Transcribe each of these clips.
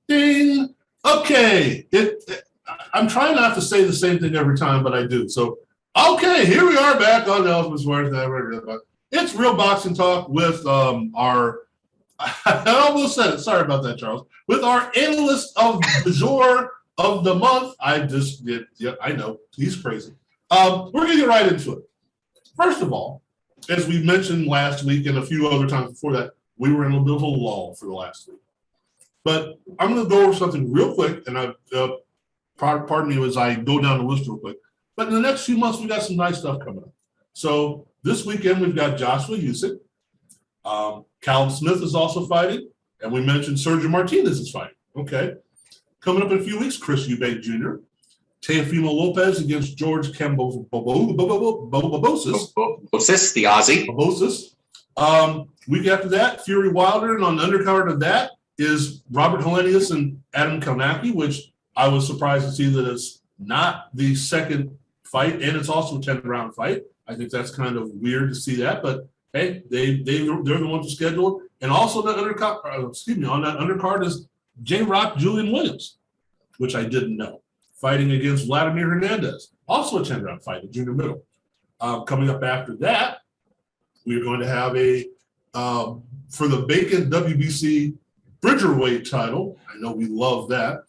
Ding. Okay. I'm trying not to say the same thing every time, but I do. So, okay, here we are back on Elvis Suarez. It's Real Boxing Talk with our, I almost said it. Sorry about that, Charles. With our analyst of the jour of the month. I just did. Yeah, I know. He's crazy. We're going to get right into it. First of all, as we mentioned last week and a few other times before that, we were in a bit of a lull for the last week. But I'm going to go over something real quick, and pardon me as I go down the list real quick. But in the next few months, we got some nice stuff coming up. So this weekend, we've got Joshua Usyk. Callum Smith is also fighting, and we mentioned Sergio Martinez is fighting. Okay. Coming up in a few weeks, Chris Eubank Jr., Teofimo Lopez against George Kambosos. The Aussie. Kambosos. Week after that, Fury Wilder, and on the undercard of that is Robert Helenius and Adam Kownacki, which I was surprised to see that it's not the second fight, and it's also a 10-round fight. I think that's kind of weird to see that, but hey, they're the ones who scheduled. And also that on that undercard is J-Rock Julian Williams, which I didn't know, fighting against Vladimir Hernandez, also a 10-round fight at junior middle. Coming up after that, we're going to have for the vacant WBC Bridgerweight title. I know we love that.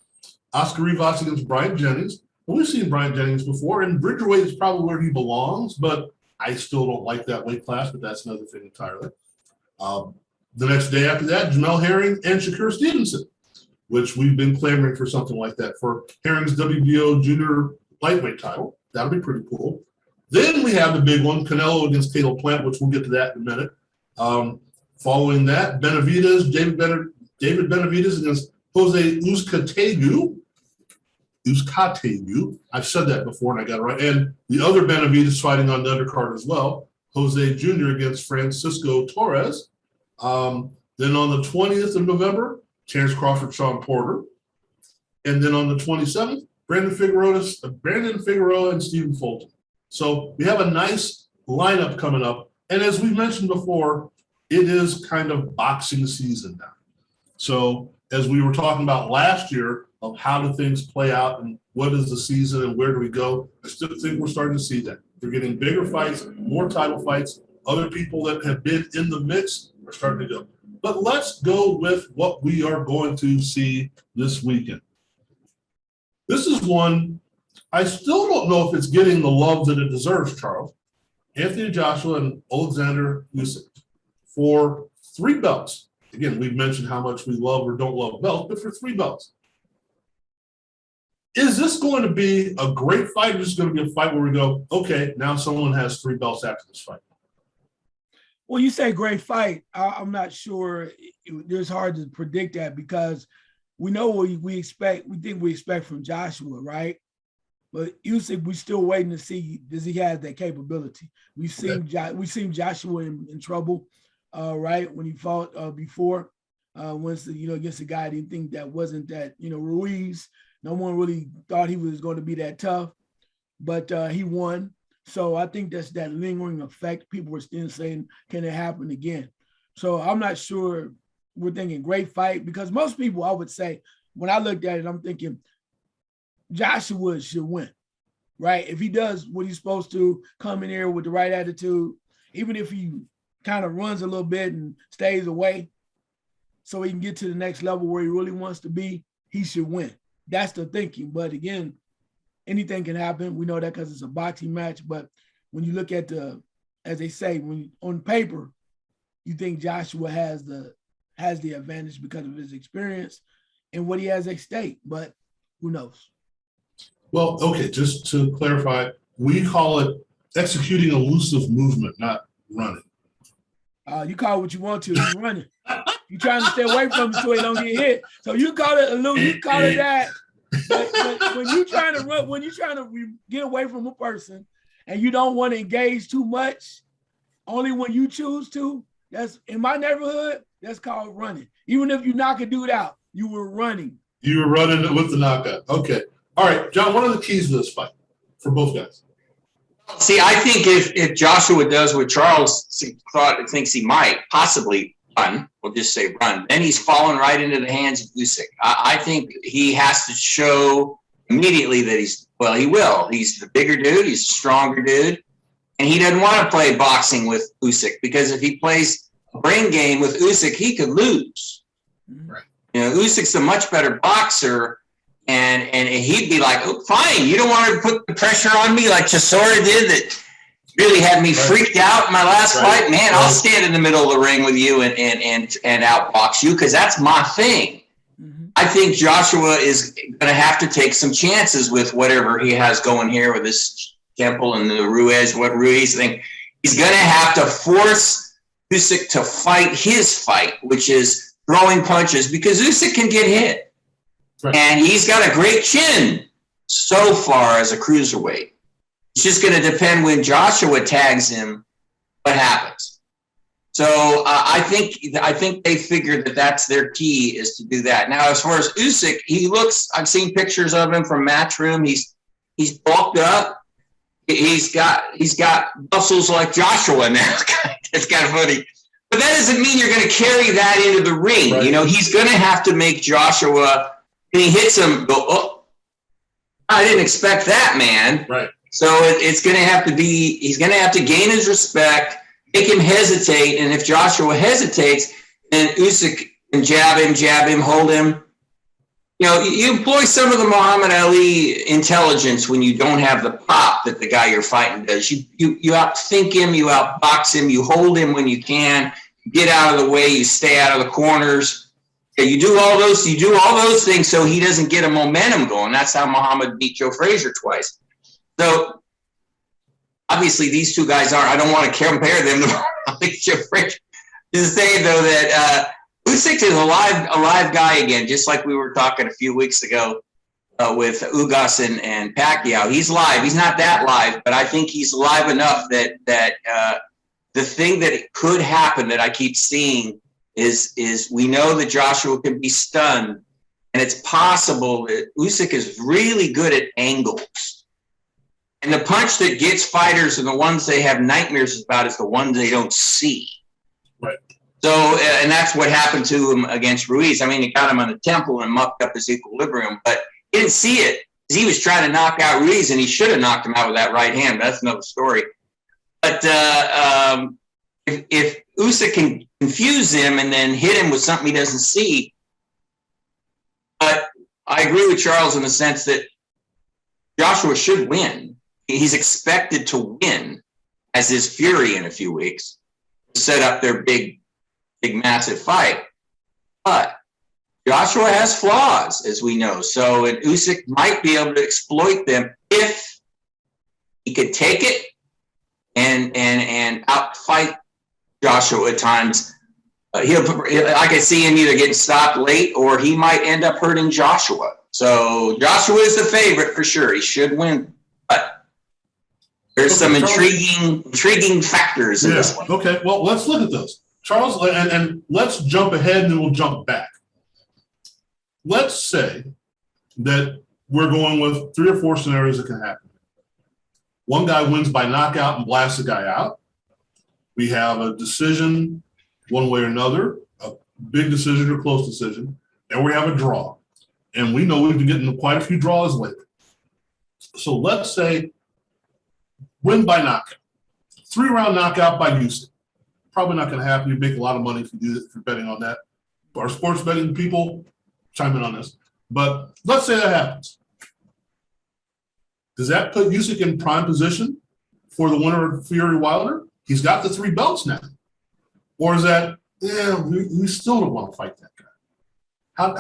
Oscar Rivas against Brian Jennings. Well, we've seen Brian Jennings before, and Bridgerweight is probably where he belongs, but I still don't like that weight class, but that's another thing entirely. The next day after that, Jamel Herring and Shakur Stevenson, which we've been clamoring for something like that for Herring's WBO junior lightweight title. That'll be pretty cool. Then we have the big one, Canelo against Caleb Plant, which we'll get to that in a minute. Following that, David Benavidez against Jose Uzcategui. I've said that before and I got it right. And the other Benavidez fighting on the undercard as well, Jose Jr. against Francisco Torres. Then on the 20th of November, Terence Crawford, Sean Porter. And then on the 27th, Brandon Figueroa and Stephen Fulton. So we have a nice lineup coming up. And as we mentioned before, it is kind of boxing season now. So as we were talking about last year of how do things play out and what is the season and where do we go, I still think we're starting to see that. We're getting bigger fights, more title fights. Other people that have been in the mix are starting to go. But let's go with what we are going to see this weekend. This is one I still don't know if it's getting the love that it deserves, Charles. Anthony Joshua and Oleksandr Usyk for 3 belts. Again, we've mentioned how much we love or don't love belts, but for 3 belts. Is this going to be a great fight, or is this going to be a fight where we go, okay, now someone has 3 belts after this fight? Well, you say great fight. I'm not sure. It's hard to predict that because we know what we expect. We think we expect from Joshua, right? But Usyk, we're still waiting to see, does he have that capability? We've seen Joshua in trouble, right, when he fought before. Once against a guy, I didn't think that wasn't that, Ruiz. No one really thought he was going to be that tough, but he won. So I think that's that lingering effect. People were still saying, can it happen again? So I'm not sure. We're thinking great fight because most people, I would say, when I looked at it, I'm thinking Joshua should win, right? If he does what he's supposed to, come in here with the right attitude, even if he kind of runs a little bit and stays away so he can get to the next level where he really wants to be, he should win. That's the thinking. But again, anything can happen. We know that because it's a boxing match. But when you look at as they say, on paper, you think Joshua has the advantage because of his experience and what he has at stake. But who knows? Well, okay, just to clarify, we call it executing elusive movement, not running. You call it what you want to. You're running. You're trying to stay away from it so he don't get hit. So you call it elusive. You call it that. But when you're trying to run, when you're trying to get away from a person and you don't want to engage too much, only when you choose to, that's in my neighborhood, that's called running. Even if you knock a dude out, you were running. You were running with the knockout. Okay. All right, John, what are the keys to this fight for both guys? See, I think if Joshua does what Charles thinks he might, possibly, run. We'll just say run. Then he's fallen right into the hands of Usyk. I think he has to show immediately that he will. He's the bigger dude. He's a stronger dude. And he doesn't want to play boxing with Usyk because if he plays a brain game with Usyk, he could lose. Right. Usyk's a much better boxer. And he'd be like, oh, fine, you don't want to put the pressure on me like Chisora did that really had me freaked out in my last fight. Man, I'll stand in the middle of the ring with you and outbox you because that's my thing. Mm-hmm. I think Joshua is going to have to take some chances with whatever he has going here with this Temple and the Ruiz thing. He's going to have to force Usyk to fight his fight, which is throwing punches because Usyk can get hit. Right. And he's got a great chin so far as a cruiserweight. It's just going to depend when Joshua tags him, what happens. So I think they figured that that's their key is to do that. Now, as far as Usyk, I've seen pictures of him from Matchroom. He's bulked up. He's got muscles like Joshua now. It's kind of funny. But that doesn't mean you're going to carry that into the ring. Right. He's going to have to make Joshua, when he hits him, go, oh, I didn't expect that, man. Right. So it's going to have to be, he's going to have to gain his respect, make him hesitate. And if Joshua hesitates, then Usyk can jab him, hold him. You employ some of the Muhammad Ali intelligence when you don't have the pop that the guy you're fighting does. You outthink him, you outbox him, you hold him when you can, you get out of the way, you stay out of the corners. You do all those things so he doesn't get a momentum going. That's how Muhammad beat Joe Frazier twice. So obviously these two guys I don't want to compare them to Joe Frazier. Just say though that Usyk is a live guy again, just like we were talking a few weeks ago with Ugas and Pacquiao. He's live. He's not that live, but I think he's live enough that the thing that could happen that I keep seeing is we know that Joshua can be stunned, and it's possible that Usyk is really good at angles. And the punch that gets fighters and the ones they have nightmares about is the ones they don't see. Right. So, and that's what happened to him against Ruiz. I mean, he got him on the temple and mucked up his equilibrium, but he didn't see it. He was trying to knock out Ruiz, and he should have knocked him out with that right hand. That's another story. But if Usyk can confuse him and then hit him with something he doesn't see, but I agree with Charles in the sense that Joshua should win. He's expected to win, as is Fury in a few weeks, to set up their big, massive fight. But Joshua has flaws, as we know. So and Usyk might be able to exploit them if he could take it and outfight Joshua at times. I could see him either getting stopped late or he might end up hurting Joshua. So Joshua is the favorite for sure. He should win, but there's some intriguing factors in this one. Okay, well, let's look at those. Charles, and let's jump ahead and then we'll jump back. Let's say that we're going with 3 or 4 scenarios that can happen. One guy wins by knockout and blasts the guy out. We have a decision one way or another, a big decision or close decision, and we have a draw. And we know we've been getting quite a few draws lately. So let's say win by knockout. 3-round knockout by Usyk. Probably not going to happen. You make a lot of money if you do it, if you're betting on that. Our sports betting people, chime in on this. But let's say that happens. Does that put Usyk in prime position for the winner of Fury Wilder? He's got the 3 belts now. Or is that, we still don't want to fight that guy?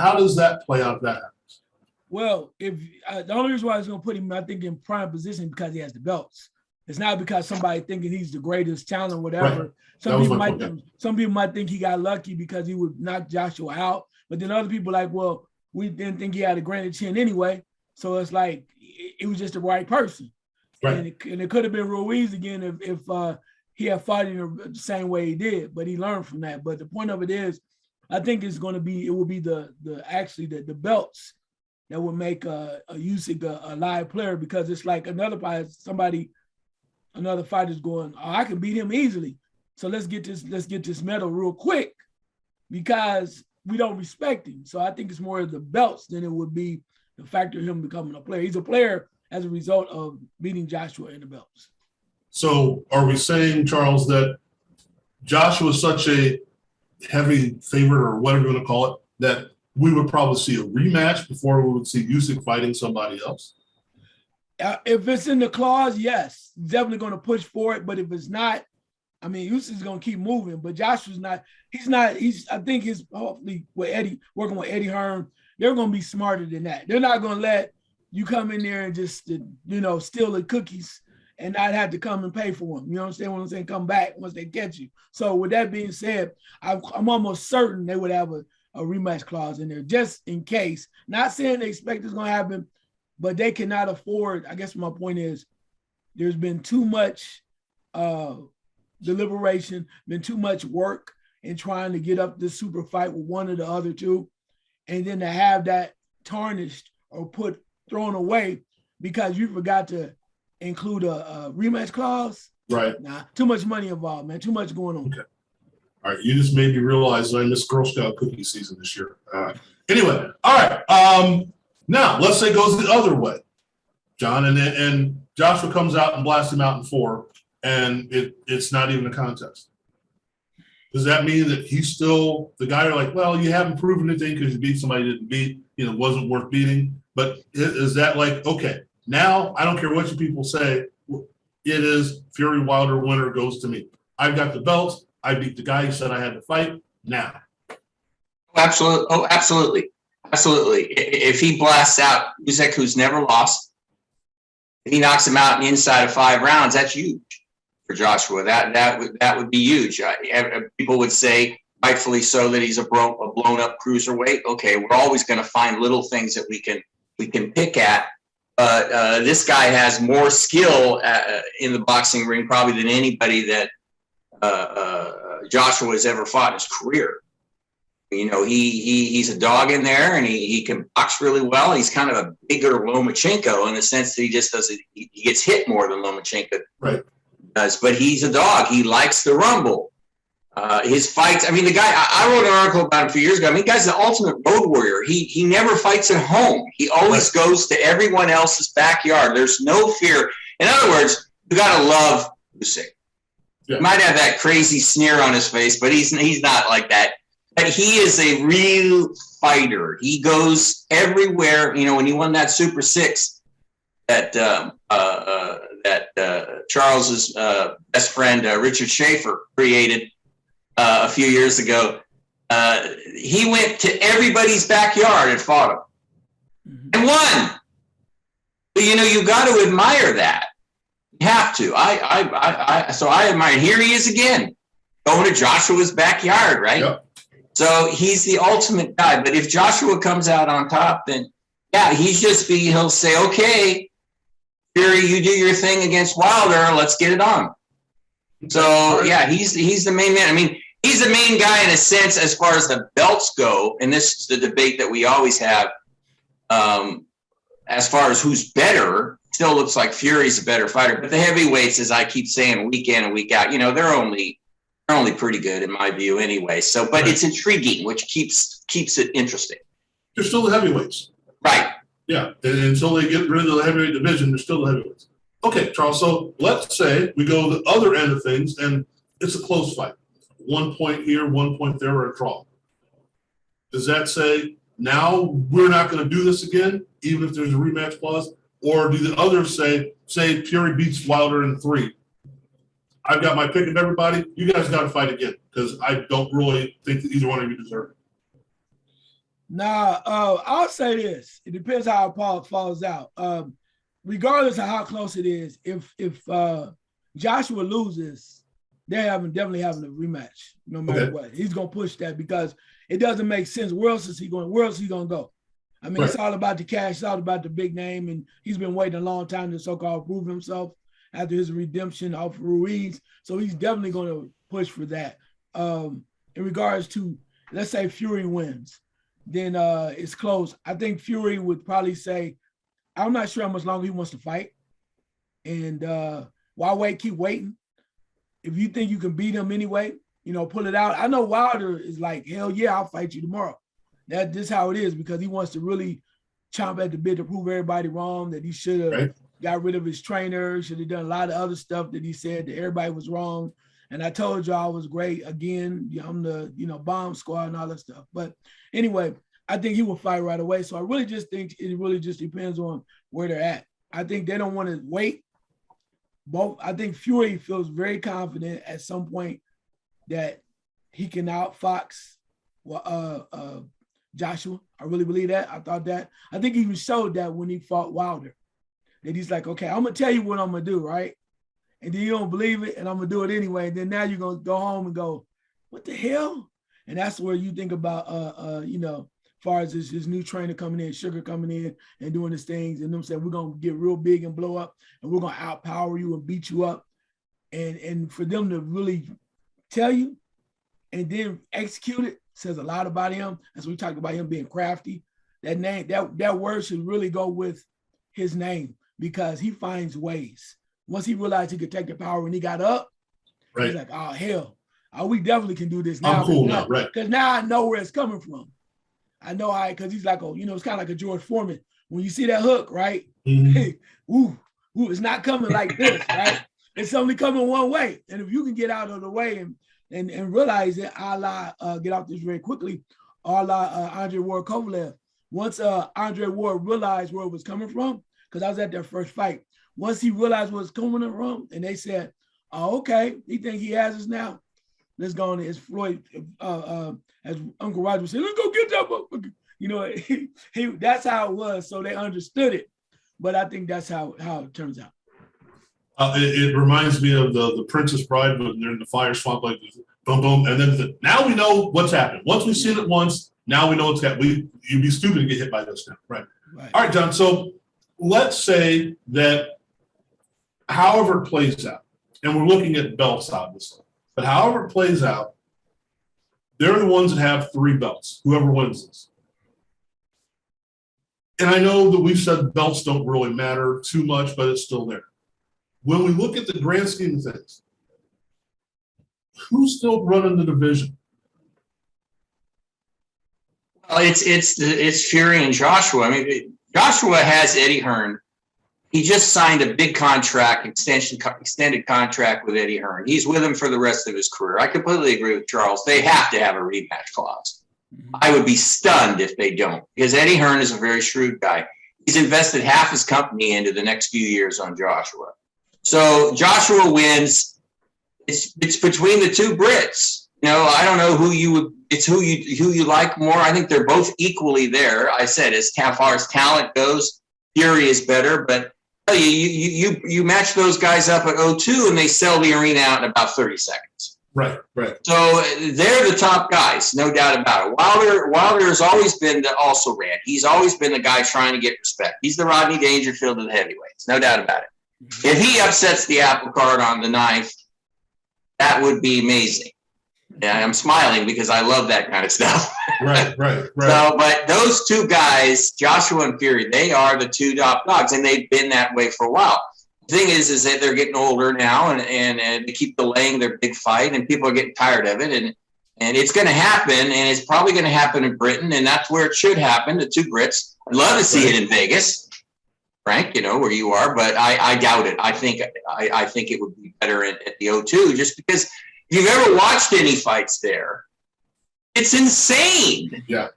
How does that play out if that happens? Well, if the only reason why I was going to put him, I think, in prime position because he has the belts. It's not because somebody thinking he's the greatest talent or whatever. Right. Some people might think he got lucky because he would knock Joshua out. But then other people like, well, we didn't think he had a granted chin anyway. So it's like, it was just the right person. Right. And it could have been Ruiz again if he had fought in the same way he did, but he learned from that. But the point of it is, I think it will be the belts that would make a Usyk a live player, because it's like another fighter's going, oh, I can beat him easily. So let's get this medal real quick. because we don't respect him. So I think it's more of the belts than it would be the factor of him becoming a player. He's a player as a result of beating Joshua in the belts. So are we saying, Charles, that Joshua is such a heavy favorite, or whatever you want to call it, that we would probably see a rematch before we would see Usyk fighting somebody else? If it's in the clause, yes, definitely going to push for it. But if it's not, I mean, Usyk's going to keep moving. But Joshua's not. I think he's hopefully with Eddie, working with Eddie Hearn, they're going to be smarter than that. They're not going to let you come in there and just, steal the cookies and not have to come and pay for them. You understand what I'm saying? Come back once they get you. So with that being said, I'm almost certain they would have a rematch clause in there just in case. Not saying they expect it's going to happen, but they cannot afford. I guess my point is there's been too much deliberation, been too much work in trying to get up this super fight with one of the other two. And then to have that tarnished or thrown away because you forgot to include a rematch clause. Right. Nah, too much money involved, man. Too much going on. Okay. All right. You just made me realize that I missed Girl Scout cookie season this year. Anyway. All right. Now let's say it goes the other way, John, and Joshua comes out and blasts him out in 4, and it's not even a contest. Does that mean that he's still the guy? You're like, well, you haven't proven anything because you beat somebody you didn't beat, wasn't worth beating. But is that like, okay, now I don't care what you people say, it is Fury Wilder winner goes to me. I've got the belt. I beat the guy who said I had to fight now. Absolutely. Oh, absolutely. Absolutely. If he blasts out Usyk, who's never lost, if he knocks him out in the inside of 5 rounds, that's huge for Joshua. That would be huge. People would say, rightfully so, that he's a blown up cruiserweight. Okay, we're always going to find little things that we can pick at. But this guy has more skill in the boxing ring probably than anybody that Joshua has ever fought in his career. He's a dog in there, and he can box really well. He's kind of a bigger Lomachenko in the sense that he just doesn't. He gets hit more than Lomachenko does, but he's a dog. He likes the rumble. His fights. I mean, the guy. I wrote an article about him a few years ago. I mean, the guy's the ultimate road warrior. He never fights at home. He always goes to everyone else's backyard. There's no fear. In other words, you got to love Usyk. Yeah. He might have that crazy sneer on his face, but he's not like that. But he is a real fighter. He goes everywhere. When he won that Super 6 that Charles's best friend Richard Schaefer created a few years ago, he went to everybody's backyard and fought him and won. But you got to admire that. You have to. So I admire. Here he is again, going to Joshua's backyard, right? Yep. So he's the ultimate guy. But if Joshua comes out on top, then he'll say, okay, Fury, you do your thing against Wilder. Let's get it on. So he's the main man. I mean, he's the main guy in a sense as far as the belts go. And this is the debate that we always have. As far as who's better, still looks like Fury's a better fighter. But the heavyweights, as I keep saying, week in and week out, they're only pretty good in my view anyway. So, but it's intriguing, which keeps it interesting. They're still the heavyweights. Right. Yeah. And until they get rid of the heavyweight division, they're still the heavyweights. Okay, Charles. So let's say we go to the other end of things and it's a close fight. 1 point here, 1 point there, or a draw. Does that say now we're not going to do this again, even if there's a rematch clause? Or do the others say Fury beats Wilder in 3? I've got my pick of everybody. You guys got to fight again because I don't really think that either one of you deserve it. Nah, I'll say this. It depends how it falls out. Regardless of how close it is, if Joshua loses, they're definitely having a rematch, no matter what. He's gonna push that because it doesn't make sense. Where else is he going to go? I mean, It's all about the cash, it's all about the big name, and he's been waiting a long time to so-called prove himself after his redemption off Ruiz. So he's definitely going to push for that. In regards to, let's say Fury wins, then it's close. I think Fury would probably say, I'm not sure how much longer he wants to fight. And why wait? Keep waiting. If you think you can beat him anyway, pull it out. I know Wilder is like, hell yeah, I'll fight you tomorrow. This how it is, because he wants to really chomp at the bit to prove everybody wrong, that he should have got rid of his trainer, should have done a lot of other stuff that he said that everybody was wrong. And I told y'all I was great. Again, I'm the, bomb squad and all that stuff. But anyway, I think he will fight right away. So I really just think it really just depends on where they're at. I think they don't want to wait. I think Fury feels very confident at some point that he can outfox Joshua. I really believe that. I thought that. I think he even showed that when he fought Wilder, that he's like, okay, I'm going to tell you what I'm going to do, right? And then you don't believe it, and I'm going to do it anyway. And then now you're going to go home and go, what the hell? And that's where you think about, as far as his new trainer coming in, Sugar coming in and doing his things, and them saying, we're going to get real big and blow up, and we're going to outpower you and beat you up. And for them to really tell you and then execute it says a lot about him. As we talked about him being crafty, that name, that word should really go with his name, because he finds ways. Once he realized he could take the power when he got up, he's like, oh, hell, we definitely can do this now. I'm cool now, right? Because now I know where it's coming from. I know because he's like, it's kind of like a George Foreman. When you see that hook, right? Mm-hmm. Hey, it's not coming like this, right? It's only coming one way. And if you can get out of the way and realize it, get out this very quickly, Andre Ward Kovalev. Once Andre Ward realized where it was coming from, because I was at their first fight. Once he realized where it's coming from, and they said, oh, okay, he think he has us now. Let's go on. As Floyd, as Uncle Roger would say, let's go get that motherfucker. That's how it was. So they understood it. But I think that's how it turns out. It reminds me of the Princess Bride when they're in the fire swamp, like boom, boom, and then now we know what's happened. Once we've seen it once, now we know what's happened. You'd be stupid to get hit by this now, right? All right, John. So let's say that however it plays out, and we're looking at belts, obviously, but however it plays out, they're the ones that have 3 belts, whoever wins this. And I know that we've said belts don't really matter too much, but it's still there. When we look at the grand scheme of things, who's still running the division? Well, it's Fury and Joshua. I mean, Joshua has Eddie Hearn. He just signed a big contract, extended contract with Eddie Hearn. He's with him for the rest of his career. I completely agree with Charles. They have to have a rematch clause. I would be stunned if they don't, because Eddie Hearn is a very shrewd guy. He's invested half his company into the next few years on Joshua. So Joshua wins. It's between the 2 Brits. I don't know who you like more. I think they're both equally there. I said, as far as talent goes, Fury is better, but you match those guys up at 0-2 and they sell the arena out in about 30 seconds. Right. So they're the top guys, no doubt about it. Wilder has always been the also ran. He's always been the guy trying to get respect. He's the Rodney Dangerfield of the heavyweights, no doubt about it. If he upsets the apple cart on the 9th, that would be amazing. Yeah, I'm smiling because I love that kind of stuff. Right. So, but those 2 guys, Joshua and Fury, they are the 2 top dogs, and they've been that way for a while. The thing is that they're getting older now, and they keep delaying their big fight, and people are getting tired of it, and it's going to happen, and it's probably going to happen in Britain, and that's where it should happen. The 2 Brits. I'd love to see it in Vegas, Frank, where you are, but I doubt it. I think it would be better at the O2, just because if you've ever watched any fights there, it's insane. Yeah,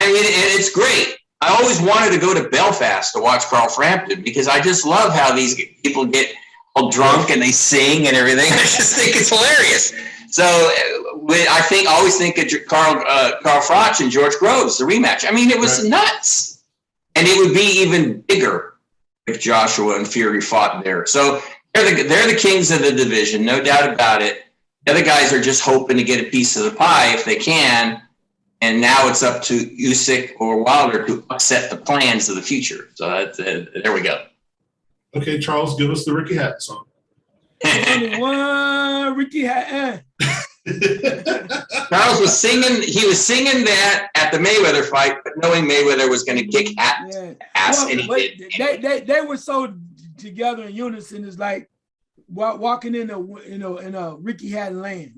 I mean, it's great. I always wanted to go to Belfast to watch Carl Frampton, because I just love how these people get all drunk and they sing and everything. I just think it's hilarious. So I always think of Carl Froch and George Groves, the rematch. I mean, it was nuts. And it would be even bigger if Joshua and Fury fought there. So they're the kings of the division, no doubt about it. The other guys are just hoping to get a piece of the pie if they can. And now it's up to Usyk or Wilder to upset the plans of the future. So there we go. Okay, Charles, give us the Ricky Hatton song. One Ricky Hatton. Charles was singing. He was singing that at the Mayweather fight, but knowing Mayweather was going to kick Hatton's ass, and he did. They were so together in unison. It's like walking in a Ricky Hatton land,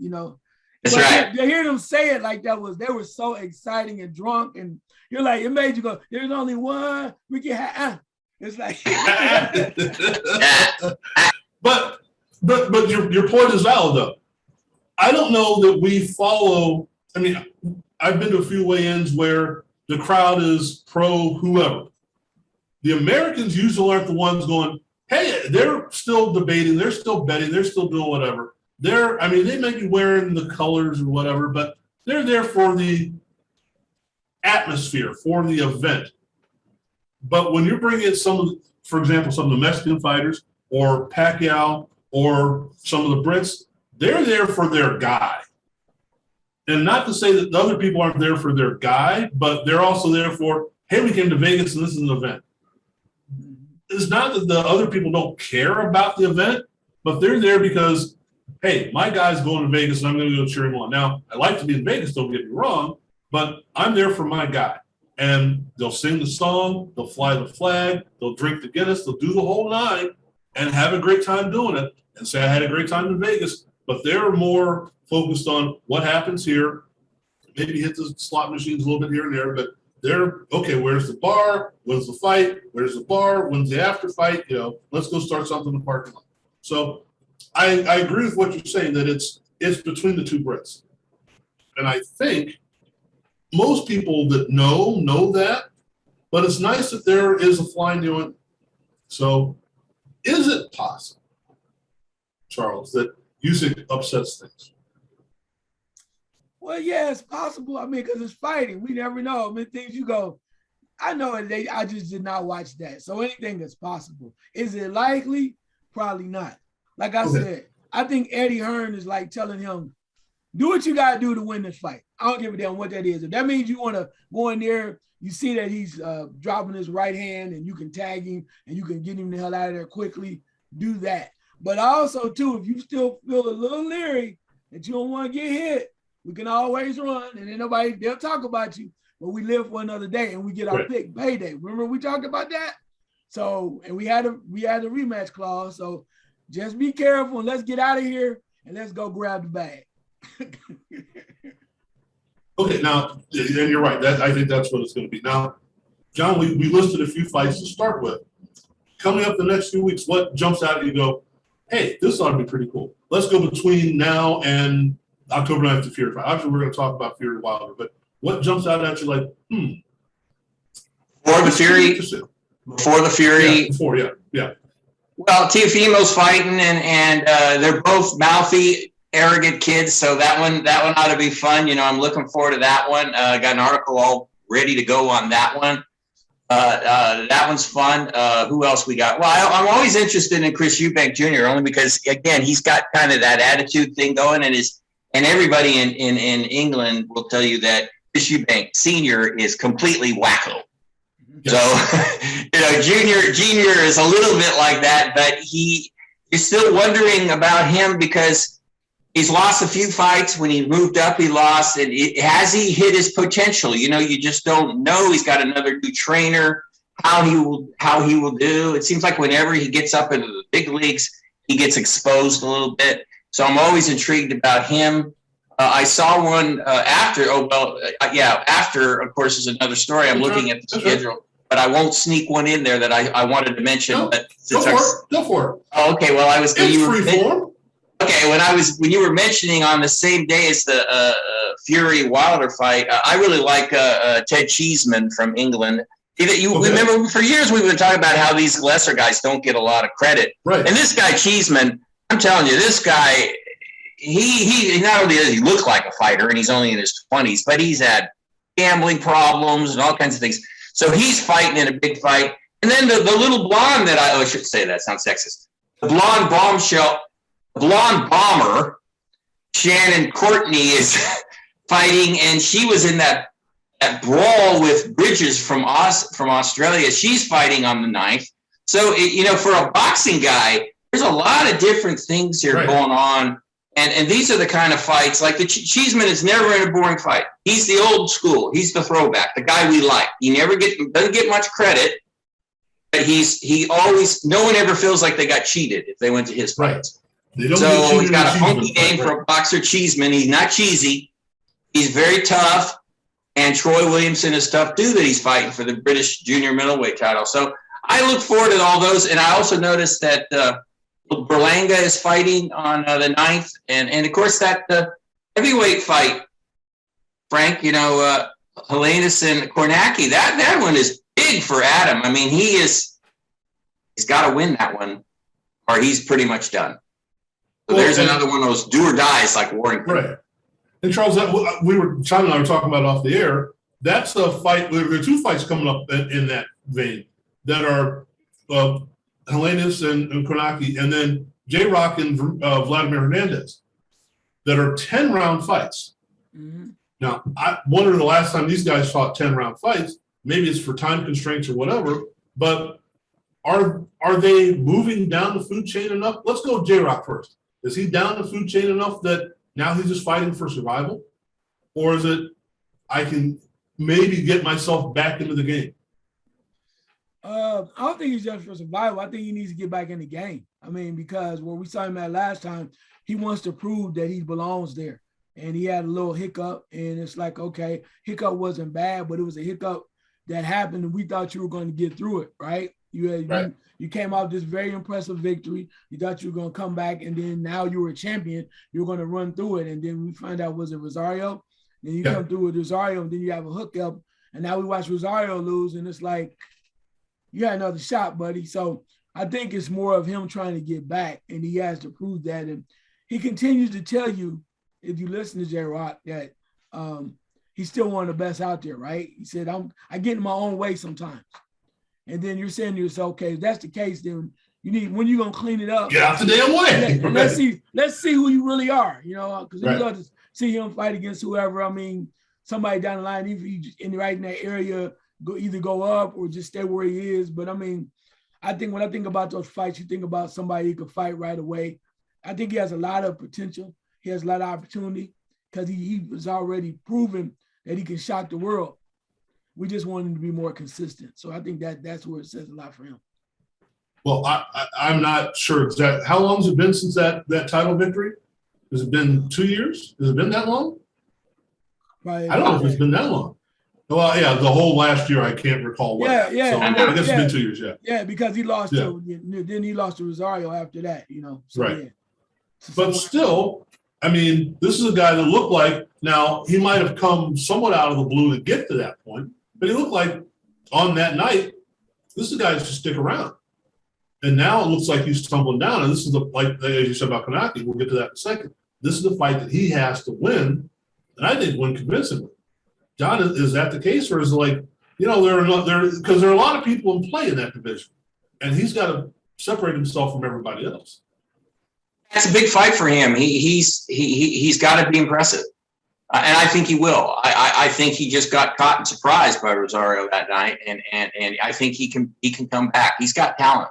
That's but right. to hear them say it like that they were so exciting and drunk, and you're like, it made you go, there's only one we can have. It's like, but your point is valid though. I don't know that we follow. I mean, I've been to a few weigh-ins where the crowd is pro whoever. The Americans usually aren't the ones going, hey, they're still debating, they're still betting, they're still doing whatever. I mean, they may be wearing the colors or whatever, but they're there for the atmosphere, for the event. But when you're bringing in for example, some of the Mexican fighters or Pacquiao or some of the Brits, they're there for their guy. And not to say that the other people aren't there for their guy, but they're also there for, hey, we came to Vegas and this is an event. It's not that the other people don't care about the event, but they're there because, hey, my guy's going to Vegas and I'm going to go cheer him on. Now, I like to be in Vegas, don't get me wrong, but I'm there for my guy. And they'll sing the song, they'll fly the flag, they'll drink the Guinness, they'll do the whole nine and have a great time doing it and say, I had a great time in Vegas. But they're more focused on what happens here, maybe hit the slot machines a little bit here and there, but they're, okay, where's the bar? When's the fight? Where's the bar? When's the after fight? Let's go start something in the parking lot. So I agree with what you're saying, that it's between the two Brits. And I think most people that know that, but it's nice that there is a fly new one. So is it possible, Charles, that Usyk upsets things? well, yeah, it's possible. I mean, because it's fighting. We never know. I mean, things you go, I know it. I just did not watch that. So anything is possible. Is it likely? Probably not. Like I said, I think Eddie Hearn is like telling him, do what you got to do to win this fight. I don't give a damn what that is. If that means you want to go in there, you see that he's dropping his right hand and you can tag him and you can get him the hell out of there quickly, do that. But also, too, if you still feel a little leery that you don't want to get hit, we can always run and then they'll talk about you, but we live for another day and we get our pick payday. Remember we talked about that? So, and we had a rematch clause. So just be careful and let's get out of here and let's go grab the bag. Okay, now, and you're right. I think that's what it's going to be. Now, John, we listed a few fights to start with. Coming up the next few weeks, what jumps out at you go, hey, this ought to be pretty cool. Let's go between now and October 9th to Fury fight. Obviously, we're going to talk about Fury Wilder, but what jumps out at you like, Before the Fury. Yeah. Well, Teofimo's fighting and they're both mouthy, arrogant kids, so that one ought to be fun. I'm looking forward to that one. Got an article all ready to go on that one. That one's fun. Who else we got? Well, I'm always interested in Chris Eubank Jr. only because, again, he's got kind of that attitude thing going, and everybody in England will tell you that Chris Eubank Sr. is completely wacko. So, Junior is a little bit like that, but you're still wondering about him because he's lost a few fights. When he moved up, he lost. And has he hit his potential? You just don't know. He's got another new trainer, how he will do. It seems like whenever he gets up into the big leagues, he gets exposed a little bit. So I'm always intrigued about him. I saw one after, of course, is another story. I'm looking at the schedule. But I won't sneak one in there that I wanted to mention. No, but go for it. Oh, okay. Well, I was. It's When you were mentioning on the same day as the Fury Wilder fight, I really like Ted Cheeseman from England. Remember, for years we've been talking about how these lesser guys don't get a lot of credit. Right. And this guy Cheeseman, I'm telling you, this guy, he not only does he look like a fighter, and he's only in his 20s, but he's had gambling problems and all kinds of things. So he's fighting in a big fight. And then the little blonde that I should say that sounds sexist. The blonde bomber, Shannon Courtney, is fighting, and she was in that brawl with Bridges from Australia. She's fighting on the 9th. So, for a boxing guy, there's a lot of different things here going on. And these are the kind of fights, like the Cheeseman is never in a boring fight. He's the old school. He's the throwback, the guy we like. He doesn't get much credit, but he always, no one ever feels like they got cheated if they went to his fights. So he's got a funky name for a boxer, Cheeseman. He's not cheesy. He's very tough. And Troy Williamson is tough too that he's fighting for the British junior middleweight title. So I look forward to all those. And I also noticed that Berlanga is fighting on the 9th. And of course, that heavyweight fight, Frank, Helenius and Kornacki, that one is big for Adam. I mean, he's got to win that one or he's pretty much done. So there's another one of those do or dies like Warrington. Right. And Charles, Sean and I were talking about off the air. That's a fight. There are two fights coming up in that vein that are Helenius and Kornacki, and then J-Rock and Vladimir Hernandez that are 10-round fights. Mm-hmm. Now, I wonder the last time these guys fought 10-round fights. Maybe it's for time constraints or whatever, but are they moving down the food chain enough? Let's go J-Rock first. Is he down the food chain enough that now he's just fighting for survival? Or is it, I can maybe get myself back into the game? I don't think he's just for survival. I think he needs to get back in the game. I mean, because where we saw him at last time, he wants to prove that he belongs there. And he had a little hiccup, and it's like, okay, hiccup wasn't bad, but it was a hiccup that happened, and we thought you were going to get through it, right? You came out this very impressive victory. You thought you were going to come back, and then now you were a champion. You were going to run through it, and then we find out, was it Rosario? Then you come through with Rosario, and then you have a hookup, and now we watch Rosario lose, and it's like, you had another shot, buddy. So I think it's more of him trying to get back, and he has to prove that. And he continues to tell you, if you listen to J-Rock, that he's still one of the best out there, right? He said, I get in my own way sometimes. And then you're saying to yourself, okay, if that's the case, then you need, when you going to clean it up? Get out the damn way. Let's see who you really are, because we love to see him fight against whoever. I mean, somebody down the line, if he's in that area, either go up or just stay where he is. But I mean, I think when I think about those fights, you think about somebody who can fight right away. I think he has a lot of potential. He has a lot of opportunity because he was already proven that he can shock the world. We just want him to be more consistent. So I think that's where it says a lot for him. Well, I'm not sure exactly. How long has it been since that title victory? Has it been 2 years? Has it been that long? Probably, I don't know if it's been that long. Well, yeah, the whole last year, I can't recall what. Yeah. So I guess it's been 2 years, Yeah, because he lost then he lost to Rosario after that, So, right. Yeah. But still, I mean, this is a guy that looked like, now he might have come somewhat out of the blue to get to that point, but he looked like on that night, this is a guy that should stick around. And now it looks like he's tumbling down. And this is like as you said about Kornacki, we'll get to that in a second. This is the fight that he has to win, and I think win convincingly. John, is that the case, or is it like, because there are a lot of people in play in that division, and he's got to separate himself from everybody else. That's a big fight for him. He's got to be impressive, and I think he will. I think he just got caught and surprised by Rosario that night, and I think he can come back. He's got talent,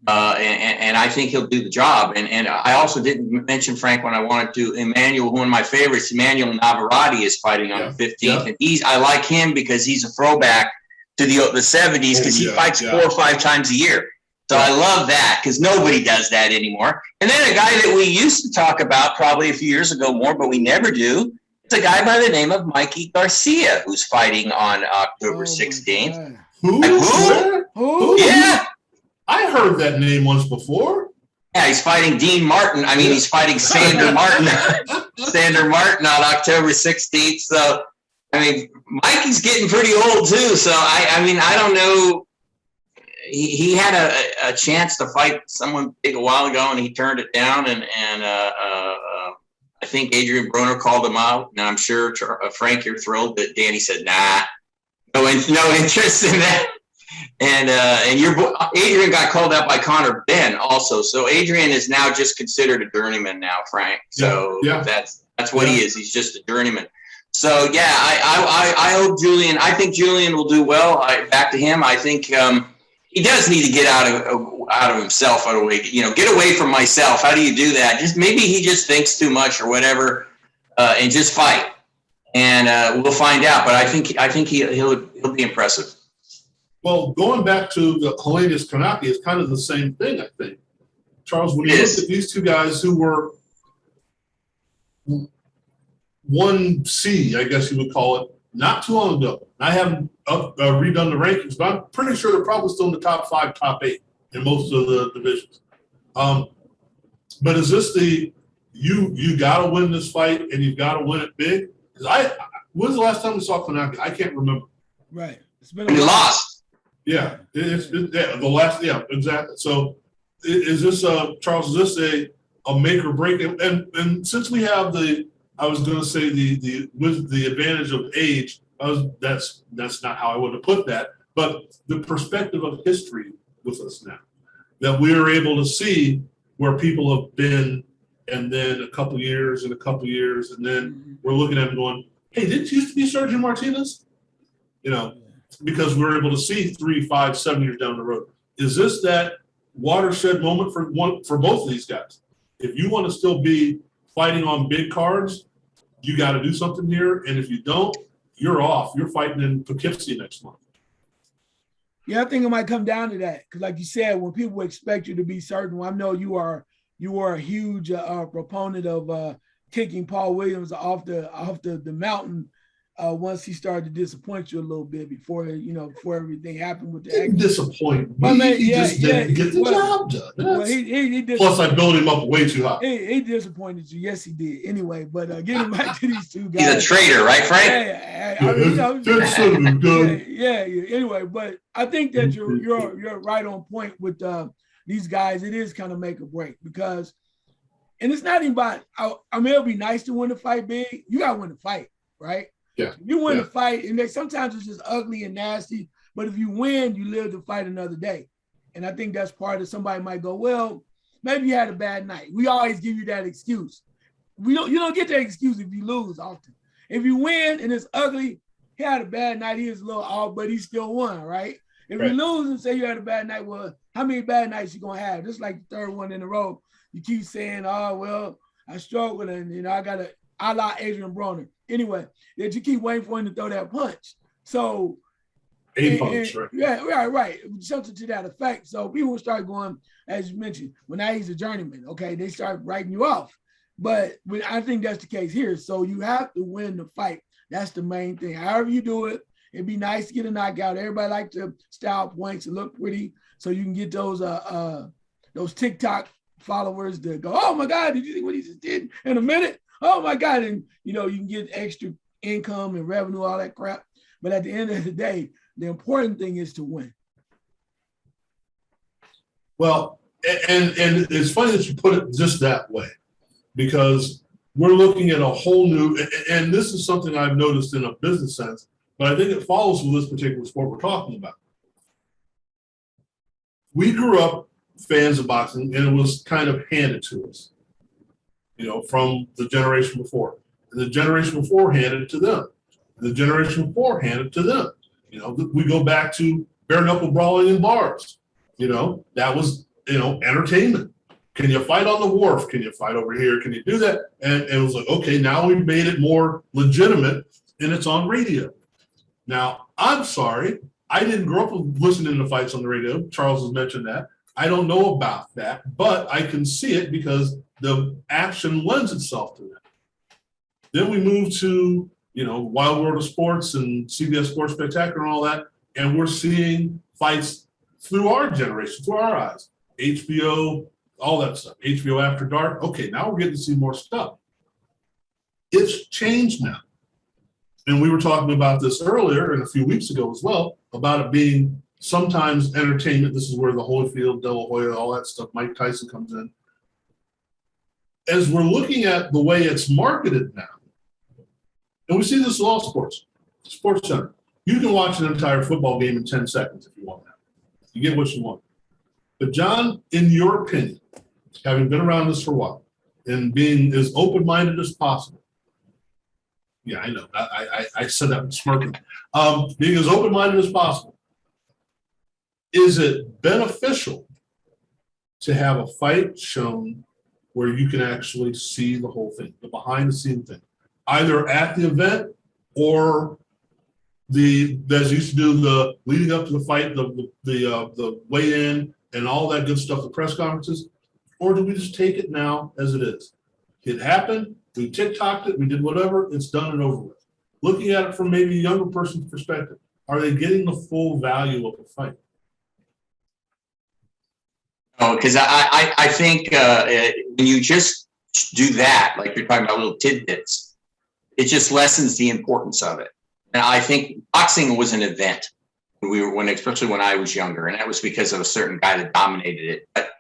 and I think he'll do the job. And I also didn't mention, Frank, when I wanted to, Emmanuel, one of my favorites, Emmanuel Navarati is fighting on the 15th, and I like him because he's a throwback to the 70s because he fights 4 or 5 times a year. So I love that because nobody does that anymore. And then a guy that we used to talk about probably a few years ago more, but we never do. It's a guy by the name of Mikey Garcia who's fighting on October 16th. Who? Yeah. I heard that name once before. Yeah, he's fighting Dean Martin. I mean, he's fighting Sander Martin. Sander Martin on October 16th. So, I mean, Mikey's getting pretty old too. So, I don't know. He had a chance to fight someone big a while ago, and he turned it down. And I think Adrian Broner called him out. And I'm sure, Frank, you're thrilled that Danny said, nah, no interest in that. And Adrian got called out by Connor Ben also. So Adrian is now just considered a journeyman now, Frank. So that's what he is. He's just a journeyman. So I hope Julian. I think Julian will do well. Back to him. I think he does need to get out of himself. Get away from myself. How do you do that? Maybe he just thinks too much or whatever, and just fight. And we'll find out. But I think he'll be impressive. Well, going back to the Helenius Kornacki is kind of the same thing, I think. Charles, when you look at these two guys who were 1C, I guess you would call it, not too long ago. I haven't redone the rankings, but I'm pretty sure they're probably still in the top 5, top 8 in most of the divisions. But is this the you got to win this fight and you've got to win it big? Because when's the last time we saw Konaki? I can't remember. Right. It's been We lost. Yeah, the last. Yeah, exactly. So, is this Charles? Is this a make or break? And since we have I was going to say with the advantage of age. That's not how I would have put that. But the perspective of history with us now, that we are able to see where people have been, and then a couple years, and then we're looking at them going, "Hey, didn't you used to be Sergio Martinez?" Because we're able to see 3, 5, 7 years down the road. Is this that watershed moment for both of these guys? If you want to still be fighting on big cards, you got to do something here, and if you don't, you're off. You're fighting in Poughkeepsie next month. Yeah, I think it might come down to that because, like you said, when people expect you to be certain, I know you are a huge proponent of kicking Paul Williams off the mountain once he started to disappoint you a little bit before everything happened with the Didn't disappoint me. I mean, He just didn't get the job done. Well, he Plus, I built him up way too high. He disappointed you. Yes, he did. Anyway, but getting back to these two guys. He's a traitor, right, Frank? Yeah. Anyway, but I think that you're right on point with these guys. It is kind of make or break because, and it's not even about. I mean, it'll be nice to win the fight big. You got to win the fight, right? Yeah. You win the fight, and sometimes it's just ugly and nasty. But if you win, you live to fight another day. And I think that's part of somebody might go, well, maybe you had a bad night. We always give you that excuse. You don't get that excuse if you lose often. If you win and it's ugly, he had a bad night, he is a little off, but he still won, right? If you lose and say you had a bad night, well, how many bad nights you gonna have? Just like the third one in a row. You keep saying, oh, well, I struggled and I got a la Adrian Broner. Anyway, that you keep waiting for him to throw that punch. So punch, right? Yeah, right. Something to that effect. So people will start going, as you mentioned, well, now he's a journeyman. Okay, they start writing you off. But I think that's the case here. So you have to win the fight. That's the main thing. However you do it, it'd be nice to get a knockout. Everybody like to style points and look pretty, so you can get those TikTok followers that go, oh my God, did you see what he just did in a minute? Oh my God. And you can get extra income and revenue, all that crap. But at the end of the day, the important thing is to win. Well, and it's funny that you put it just that way, because we're looking at a whole new, and this is something I've noticed in a business sense, but I think it follows with this particular sport we're talking about. We grew up fans of boxing, and it was kind of handed to us, from the generation before. And the generation before handed it to them. The generation before handed it to them. We go back to bare knuckle brawling in bars. That was, entertainment. Can you fight on the wharf? Can you fight over here? Can you do that? And it was like, okay, now we've made it more legitimate and it's on radio. Now, I'm sorry, I didn't grow up listening to fights on the radio. Charles has mentioned that. I don't know about that, but I can see it because the action lends itself to that. Then we move to, Wild World of Sports and CBS Sports Spectacular and all that, and we're seeing fights through our generation, through our eyes. HBO, all that stuff. HBO After Dark. Okay, now we're getting to see more stuff. It's changed now. And we were talking about this earlier and a few weeks ago as well, about it being sometimes entertainment. This is where the Holyfield, De La Hoya, all that stuff, Mike Tyson comes in. As we're looking at the way it's marketed now, and we see this in all sports, Sports Center. You can watch an entire football game in 10 seconds if you want that. You get what you want. But John, in your opinion, having been around this for a while and being as open-minded as possible, yeah, I know. I said that smirking. Being as open-minded as possible, is it beneficial to have a fight shown where you can actually see the whole thing, the behind-the-scenes thing, either at the event or as used to do, the leading up to the fight, the weigh-in and all that good stuff, the press conferences, or do we just take it now as it is? It happened, we TikToked it, we did whatever, it's done and over with. Looking at it from maybe a younger person's perspective, are they getting the full value of the fight? Oh, because I think when you just do that, like you're talking about little tidbits, it just lessens the importance of it. And I think boxing was an event especially when I was younger, and that was because of a certain guy that dominated it. But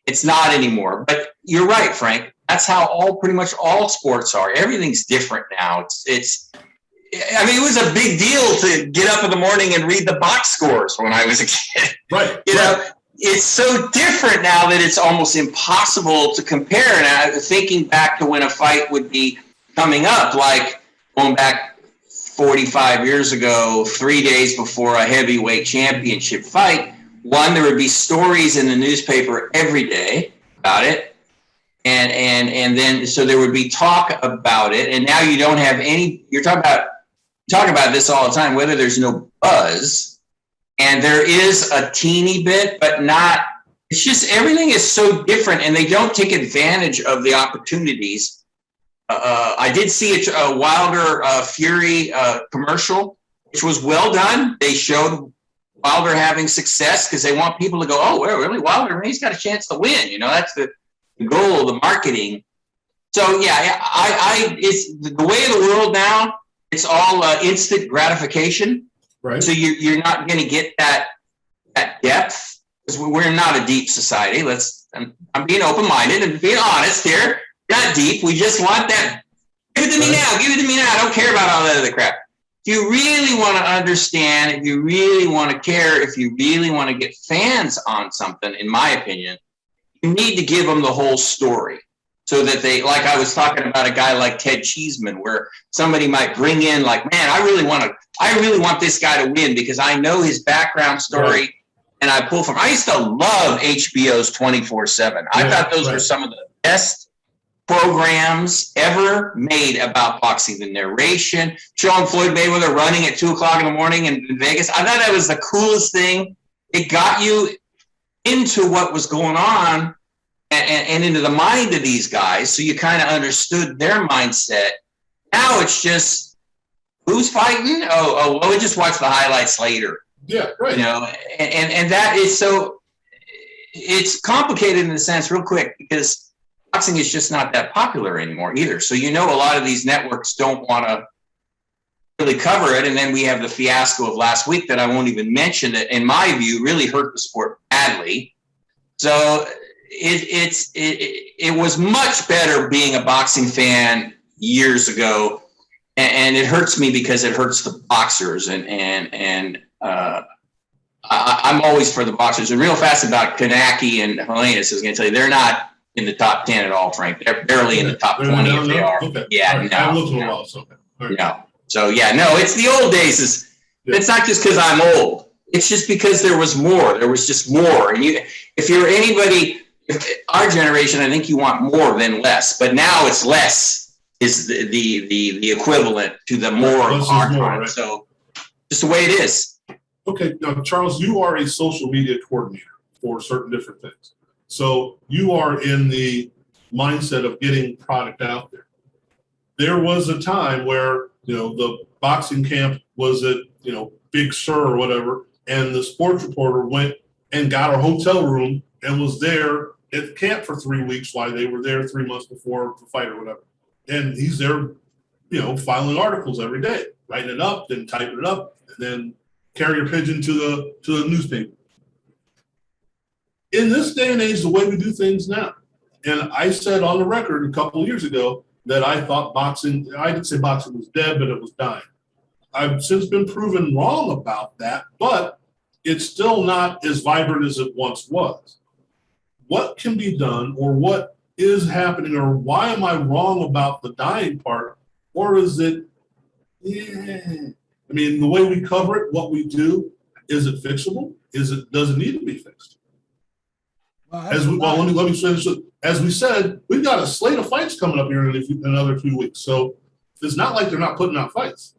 it's not anymore. But you're right, Frank. That's how pretty much all sports are. Everything's different now. I mean, it was a big deal to get up in the morning and read the box scores when I was a kid. Right. You know, it's so different now that it's almost impossible to compare. And I was thinking back to when a fight would be coming up, like going back 45 years ago, 3 days before a heavyweight championship fight. One, there would be stories in the newspaper every day about it. And then, so there would be talk about it. And now you don't have any, you talk about this all the time, whether there's no buzz, and there is a teeny bit, but not, it's just, everything is so different, and they don't take advantage of the opportunities. I did see a Wilder Fury commercial, which was well done. They showed Wilder having success because they want people to go, oh, well, really, Wilder, he's got a chance to win. You know, that's the goal of the marketing. So yeah, it's the way of the world now. It's all instant gratification. Right. So you're not going to get that depth, because we're not a deep society. I'm being open-minded and being honest here. Not deep. We just want that. Give it to me now. Give it to me now. I don't care about all that other crap. If you really want to understand, if you really want to care, if you really want to get fans on something, in my opinion, you need to give them the whole story, so that they, like I was talking about a guy like Ted Cheeseman, where somebody might bring in like, man, I really want this guy to win because I know his background story. Right. And I pull from, I used to love HBO's 24/7. I thought those were some of the best programs ever made about boxing. The narration, showing Floyd Mayweather running at 2 o'clock in the morning in Vegas. I thought that was the coolest thing. It got you into what was going on and into the mind of these guys, so you kind of understood their mindset. Now it's just, who's fighting? Oh, well, we just watch the highlights later. Yeah, right. You know, and that is so, it's complicated in the sense, real quick, because boxing is just not that popular anymore either. So, you know, a lot of these networks don't want to really cover it. And then we have the fiasco of last week that I won't even mention, that, in my view, really hurt the sport badly. So it was much better being a boxing fan years ago. And it hurts me because it hurts the boxers. And I'm always for the boxers. And real fast about Kanaki and Helenius is going to tell you, they're not in the top 10 at all, Frank. They're barely in the top 20 if they are. Okay. Yeah, right. no. So yeah, no, it's the old days. It's not just because I'm old. It's just because there was more. There was just more. And if you're anybody, our generation, I think you want more than less. But now it's less is the equivalent to the more of our time. Right? So just the way it is. Okay, now Charles, you are a social media coordinator for certain different things. So you are in the mindset of getting product out there. There was a time where, you know, the boxing camp was at, you know, Big Sur or whatever, and the sports reporter went and got a hotel room and was there at the camp for 3 weeks while they were there 3 months before the fight or whatever. And he's there, you know, filing articles every day, writing it up, then typing it up, and then carrier pigeon to the newspaper. In this day and age, the way we do things now, and I said on the record a couple of years ago that I thought boxing, I didn't say boxing was dead, but it was dying. I've since been proven wrong about that, but it's still not as vibrant as it once was. What can be done, or what is happening, or why am I wrong about the dying part? Or is it, I mean, the way we cover it, what we do, is it fixable? Does it need to be fixed? Let me finish it. As we said, we've got a slate of fights coming up here in another few weeks. So it's not like they're not putting out fights.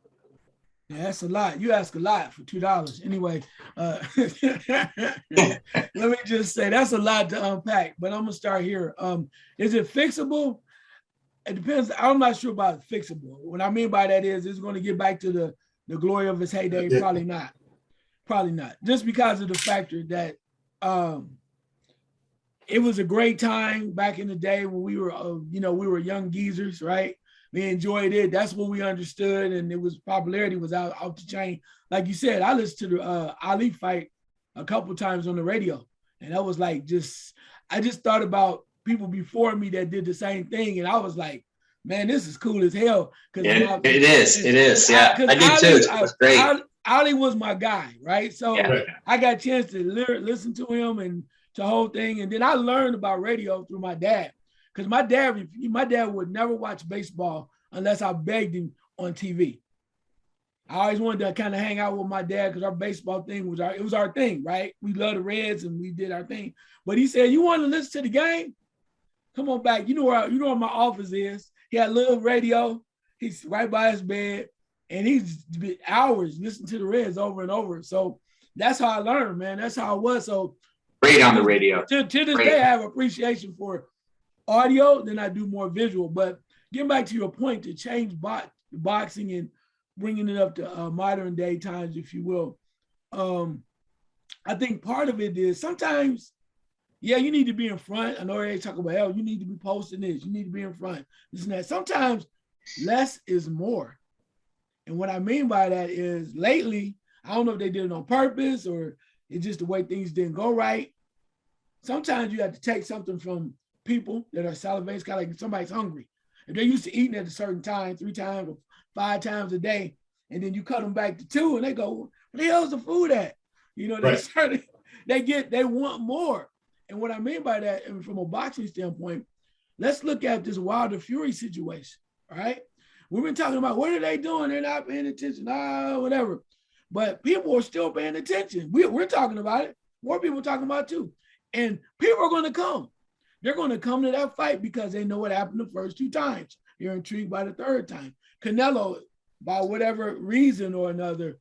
Yeah, that's a lot. You ask a lot for $2. Anyway, let me just say that's a lot to unpack. But I'm gonna start here. Is it fixable? It depends. I'm not sure about fixable. What I mean by that is it's going to get back to the glory of his heyday. Yeah. Probably not. Probably not. Just because of the factor that it was a great time back in the day when we were, we were young geezers, right? We enjoyed it. That's what we understood, and it was popularity was out the chain. Like you said, I listened to the Ali fight a couple times on the radio, and that was like I just thought about people before me that did the same thing, and I was like, man, this is cool as hell. Yeah, it is. Yeah, I did too. It was great. Ali was my guy, right? So Yeah. I got a chance to listen to him and the whole thing, and then I learned about radio through my dad. Because my dad would never watch baseball unless I begged him on TV. I always wanted to kind of hang out with my dad because our baseball thing was our thing, right? We loved the Reds and we did our thing. But he said, "You want to listen to the game? Come on back. You know where my office is." He had a little radio. He's right by his bed, and he's been hours listening to the Reds over and over. So that's how I learned, man. That's how it was. So great on the radio. To this day, I have appreciation for audio, then I do more visual. But getting back to your point, to change boxing and bringing it up to modern day times, if you will, I think part of it is sometimes, yeah, you need to be in front. I know they talk about, hell, you need to be posting this, you need to be in front, this and that. Sometimes less is more. And what I mean by that is lately, I don't know if they did it on purpose or it's just the way things didn't go right. Sometimes you have to take something from people that are salivating. It's kind of like somebody's hungry. If they're used to eating at a certain time, 3 times or 5 times a day, and then you cut them back to 2 and they go, where the hell's the food at? They want more. And what I mean by that, and from a boxing standpoint, let's look at this Wilder Fury situation, all right? We've been talking about what are they doing? They're not paying attention, whatever. But people are still paying attention. We're talking about it. More people are talking about it too. And people are going to come. They're going to come to that fight because they know what happened the first 2 times. They're intrigued by the 3rd time. Canelo, by whatever reason or another,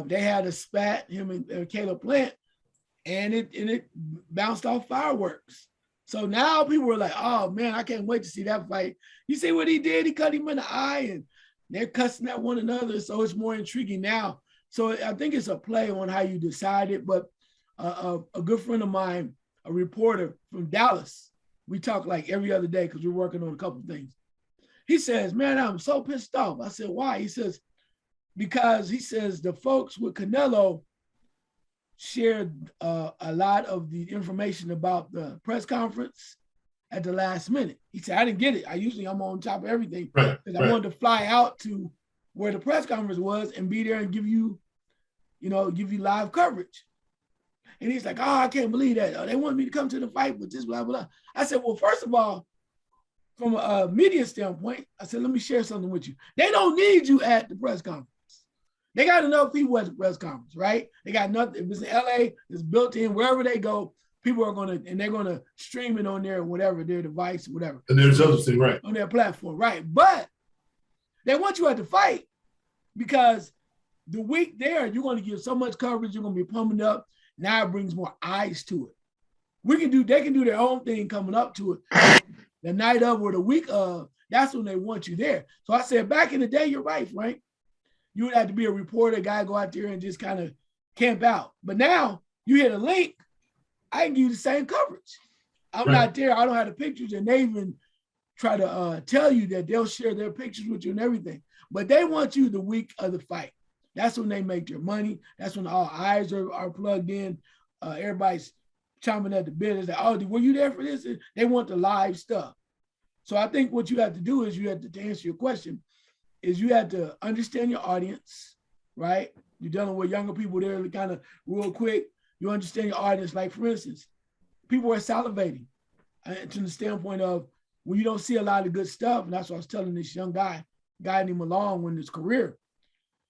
they had a spat, him and Caleb Plant, and it bounced off fireworks. So now people are like, oh man, I can't wait to see that fight. You see what he did? He cut him in the eye and they're cussing at one another. So it's more intriguing now. So I think it's a play on how you decide it. But a good friend of mine, a reporter from Dallas, we talk like every other day because we're working on a couple of things. He says, man, I'm so pissed off. I said, why? He says, because he says the folks with Canelo shared a lot of the information about the press conference at the last minute. He said, I didn't get it. I'm on top of everything because I wanted to fly out to where the press conference was and be there and give you live coverage. And he's like, oh, I can't believe that. They want me to come to the fight with this, blah, blah, blah. I said, well, first of all, from a media standpoint, I said, let me share something with you. They don't need you at the press conference. They got enough people at the press conference, right? They got nothing. If it's in LA, it's built in. Wherever they go, people are going to, and they're going to stream it on their whatever, their device, whatever. And there's other thing, right? On their platform, right? But they want you at the fight because the week there, you're going to get so much coverage. You're going to be pumping up. Now it brings more eyes to it. They can do their own thing coming up to it. The night of or the week of, that's when they want you there. So I said, back in the day, you're right, Frank. You would have to be a reporter, guy, go out there and just kind of camp out. But now you hit a link, I can give you the same coverage. I'm not there. I don't have the pictures, and they even try to tell you that they'll share their pictures with you and everything. But they want you the week of the fight. That's when they make their money. That's when all eyes are plugged in. Everybody's chomping at the bit. It's like, oh, were you there for this? They want the live stuff. So I think what you have to do is you have to answer your question, is you have to understand your audience, right? You're dealing with younger people there kind of real quick. You understand your audience. Like, for instance, people are salivating to the standpoint of when you don't see a lot of good stuff, and that's what I was telling this young guy, guiding him along in his career.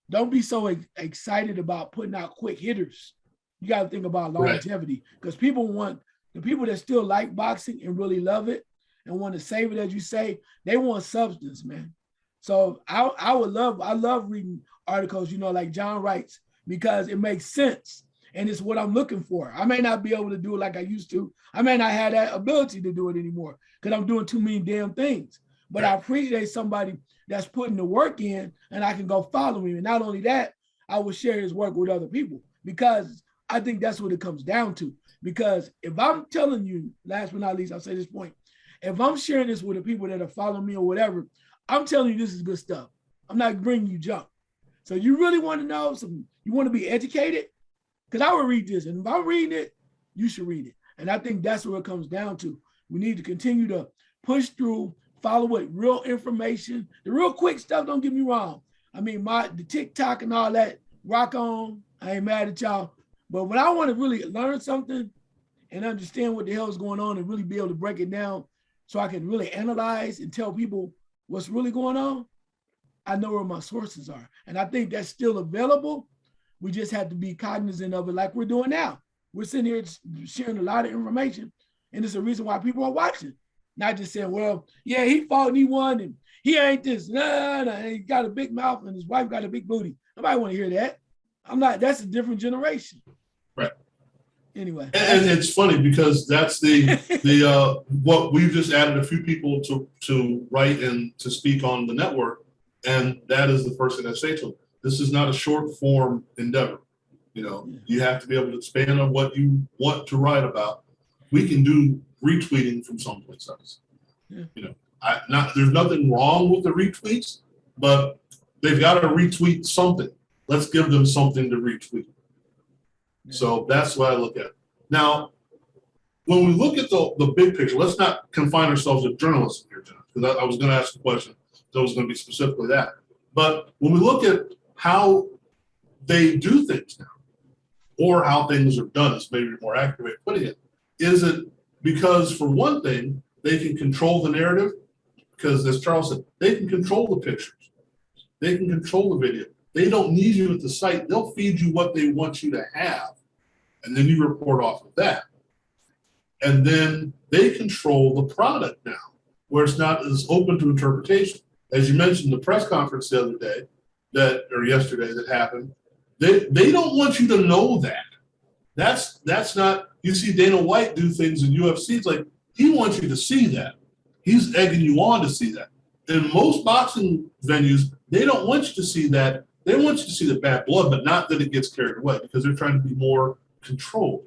Don't be so excited about putting out quick hitters. You got to think about longevity because the people that still like boxing and really love it and want to save it, as you say, they want substance, man. So I love reading articles, like John writes, because it makes sense. And it's what I'm looking for. I may not be able to do it like I used to. I may not have that ability to do it anymore because I'm doing too many damn things. But I appreciate somebody that's putting the work in and I can go follow him. And not only that, I will share his work with other people because I think that's what it comes down to. Because if I'm telling you, last but not least, I'll say this point, if I'm sharing this with the people that are following me or whatever, I'm telling you this is good stuff. I'm not bringing you junk. So you really want to know something, you want to be educated? Because I would read this, and if I'm reading it, you should read it. And I think that's what it comes down to. We need to continue to push through, follow it, real information, the real quick stuff, don't get me wrong. I mean, the TikTok and all that, rock on, I ain't mad at y'all. But when I want to really learn something and understand what the hell is going on and really be able to break it down so I can really analyze and tell people what's really going on, I know where my sources are. And I think that's still available. We just have to be cognizant of it like we're doing now. We're sitting here sharing a lot of information, and it's a reason why people are watching. Not just saying, well, yeah, he fought and he won, and he ain't this. Nah, he got a big mouth and his wife got a big booty. Nobody want to hear that. That's a different generation. Right. Anyway. And it's funny because that's the what we've just added a few people to write and to speak on the network. And that is the first thing I say to them. This is not a short form endeavor. You have to be able to expand on what you want to write about. We can do retweeting from someplace else. Yeah. There's nothing wrong with the retweets, but they've got to retweet something. Let's give them something to retweet. Yeah. So that's what I look at. Now, when we look at the big picture, let's not confine ourselves to journalism here, John, because I was going to ask a question. So it was going to be specifically that. But when we look at how they do things now, or how things are done, is maybe a more accurate way of putting it, is it because, for one thing, they can control the narrative? Because, as Charles said, they can control the pictures. They can control the video. They don't need you at the site. They'll feed you what they want you to have, and then you report off of that. And then they control the product now, where it's not as open to interpretation. As you mentioned, the press conference the other day, yesterday that happened, they don't want you to know that. That's not, you see Dana White do things in UFC, it's like, he wants you to see that. He's egging you on to see that. In most boxing venues, they don't want you to see that. They want you to see the bad blood, but not that it gets carried away, because they're trying to be more controlled.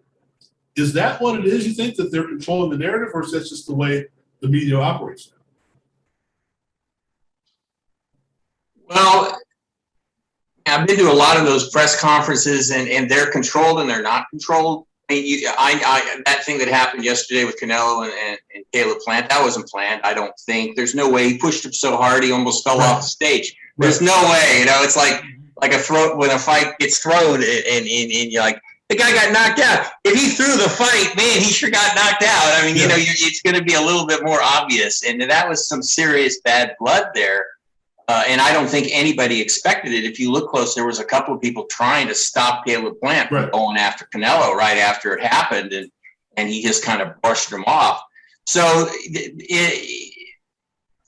Is that what it is, you think, that they're controlling the narrative, or is that just the way the media operates now? Well, I've been to a lot of those press conferences, and they're controlled and they're not controlled. I mean, that thing that happened yesterday with Canelo and Caleb Plant, that wasn't planned, I don't think. There's no way. He pushed him so hard he almost fell off the stage. There's no way. It's like a throw when a fight gets thrown, and you're like, the guy got knocked out. If he threw the fight, man, he sure got knocked out. I mean, it's going to be a little bit more obvious, and that was some serious bad blood there. And I don't think anybody expected it. If you look close, there was a couple of people trying to stop Caleb Plant from going after Canelo right after it happened, and he just kind of brushed him off. So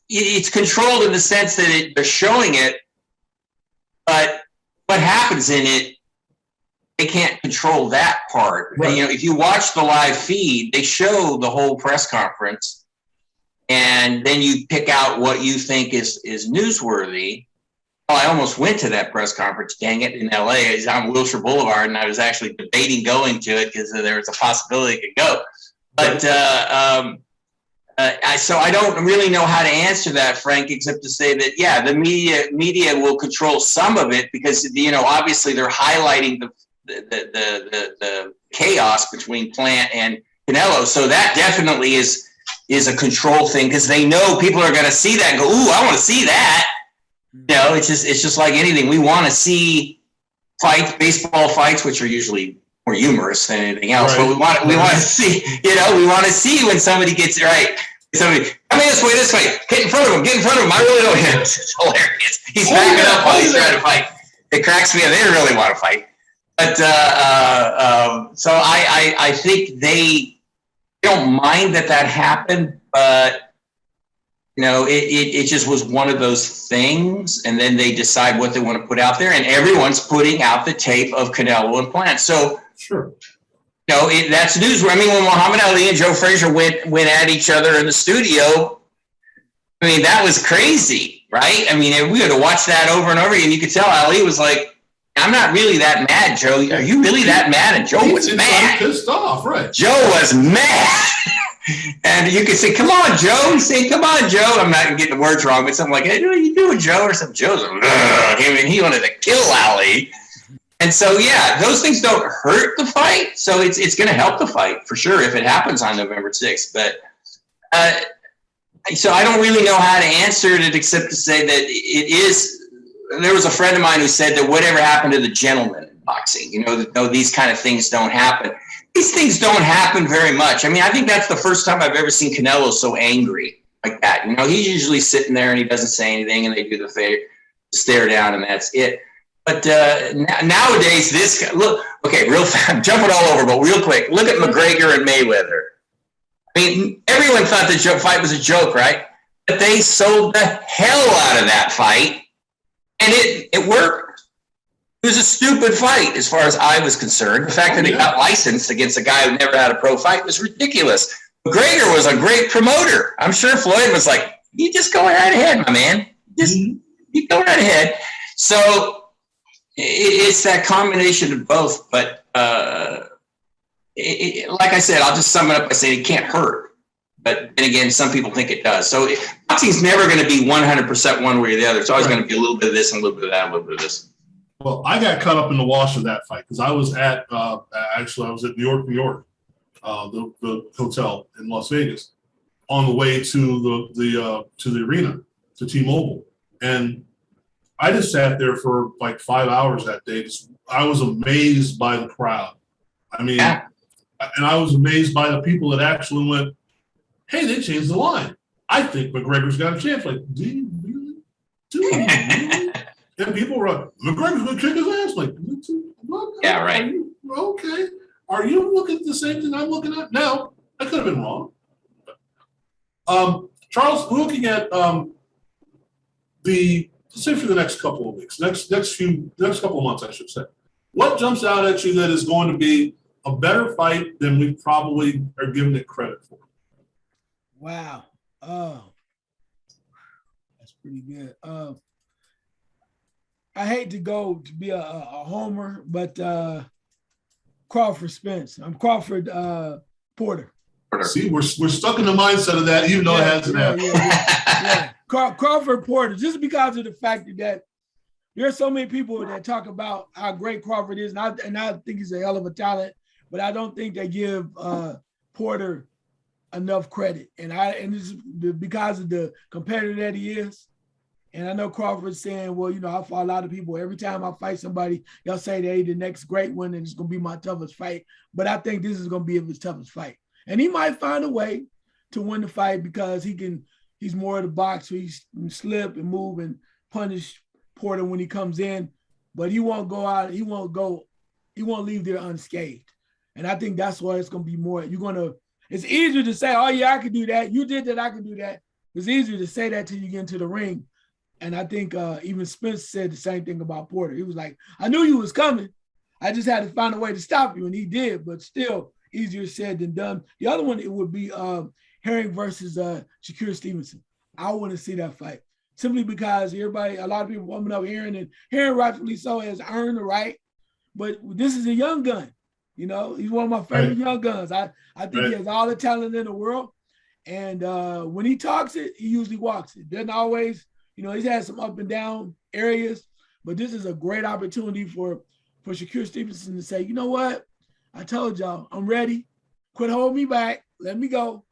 it's controlled in the sense that they're showing it, but what happens in it, they can't control that part. Right. If you watch the live feed, they show the whole press conference. And then you pick out what you think is newsworthy. Well, I almost went to that press conference, dang it, in LA. It's on Wilshire Boulevard, and I was actually debating going to it because there was a possibility it could go. But so I don't really know how to answer that, Frank, except to say that, yeah, the media will control some of it because, obviously they're highlighting the chaos between Plant and Canelo. So that definitely is a control thing because they know people are going to see that and go, ooh, I want to see that. It's just like anything. We want to see baseball fights, which are usually more humorous than anything else. Right. But we want to see, we want to see when somebody gets it right. Somebody, come in this way. Get in front of him. I really don't hear him. It's hilarious. He's backing up while he's trying to fight. It cracks me up. They don't really want to fight. But so I think they don't mind that happened, but it just was one of those things. And then they decide what they want to put out there, and everyone's putting out the tape of Canelo and Plant. So sure. That's news. I mean, when Muhammad Ali and Joe Frazier went at each other in the studio, I mean, that was crazy, right? I mean, we had to watch that over and over again. You could tell Ali was like, I'm not really that mad, Joe. Are you really that mad? And Joe was mad. Pissed off, right? Joe was mad. And you could say, come on, Joe. He'd say, come on, Joe. I'm not getting the words wrong, but something like, hey, what are you doing, Joe? Or something. Joe's like, I mean, he wanted to kill Ali. And so, yeah, those things don't hurt the fight. So it's going to help the fight for sure if it happens on November 6th. But so I don't really know how to answer it except to say that it is. There was a friend of mine who said that whatever happened to the gentleman in boxing, these kind of things don't happen. These things don't happen very much. I mean, I think that's the first time I've ever seen Canelo so angry like that. He's usually sitting there and he doesn't say anything, and they do the stare down, and that's it. But nowadays, this guy, look, okay, I'm jumping all over, but real quick, look at McGregor and Mayweather. I mean, everyone thought the fight was a joke, right? But they sold the hell out of that fight, and it worked. It was a stupid fight as far as I was concerned. The fact that it got licensed against a guy who never had a pro fight was ridiculous. McGregor was a great promoter. I'm sure Floyd was like, you just go right ahead, my man. You go right ahead. So it's that combination of both. But like I said, I'll just sum it up by saying it can't hurt. But then again, some people think it does. So boxing's never going to be 100% one way or the other. It's always going to be a little bit of this and a little bit of that, a little bit of this. Well, I got caught up in the wash of that fight because I was at I was at New York, the hotel in Las Vegas, on the way to the arena to T-Mobile, and I just sat there for like 5 hours that day. I was amazed by the crowd. I mean, and I was amazed by the people that actually went, "Hey, they changed the line. I think McGregor's got a chance." Like, do you really? Do you really? And people were like, McGregor's going to kick his ass. Like, what? Yeah, right. Okay. Are you looking at the same thing I'm looking at? No, I could have been wrong. Charles, we're looking at let's say for the next couple of weeks, next couple of months, I should say. What jumps out at you that is going to be a better fight than we probably are giving it credit for? Wow. That's pretty good. I hate to go to be a homer, but Crawford.Spence. I'm Crawford Porter. See, we're stuck in the mindset of that, even though it hasn't happened. Yeah. Crawford Porter, just because of the fact that there are so many people that talk about how great Crawford is, and I think he's a hell of a talent, but I don't think they give Porter enough credit, and this is because of the competitor that he is. And I know Crawford's saying, well, I fought a lot of people. Every time I fight somebody, they'll say they the next great one and it's going to be my toughest fight. But I think this is going to be his toughest fight. And he might find a way to win the fight because he's more of the boxer. He can slip and move and punish Porter when he comes in. But he won't go out. He won't leave there unscathed. And I think that's why it's going to be more. It's easier to say, oh, yeah, I can do that. You did that. I can do that. It's easier to say that till you get into the ring. And I think even Spence said the same thing about Porter. He was like, I knew you was coming. I just had to find a way to stop you. And he did, but still easier said than done. The other one, it would be Herring versus Shakur Stevenson. I want to see that fight simply because a lot of people warming up Herring, and Herring rightfully so has earned the right. But this is a young gun. He's one of my favorite young guns. I think he has all the talent in the world. And when he talks it, he usually walks it. Doesn't always. He's had some up and down areas, but this is a great opportunity for Shakur Stevenson to say, you know what? I told y'all, I'm ready. Quit holding me back. Let me go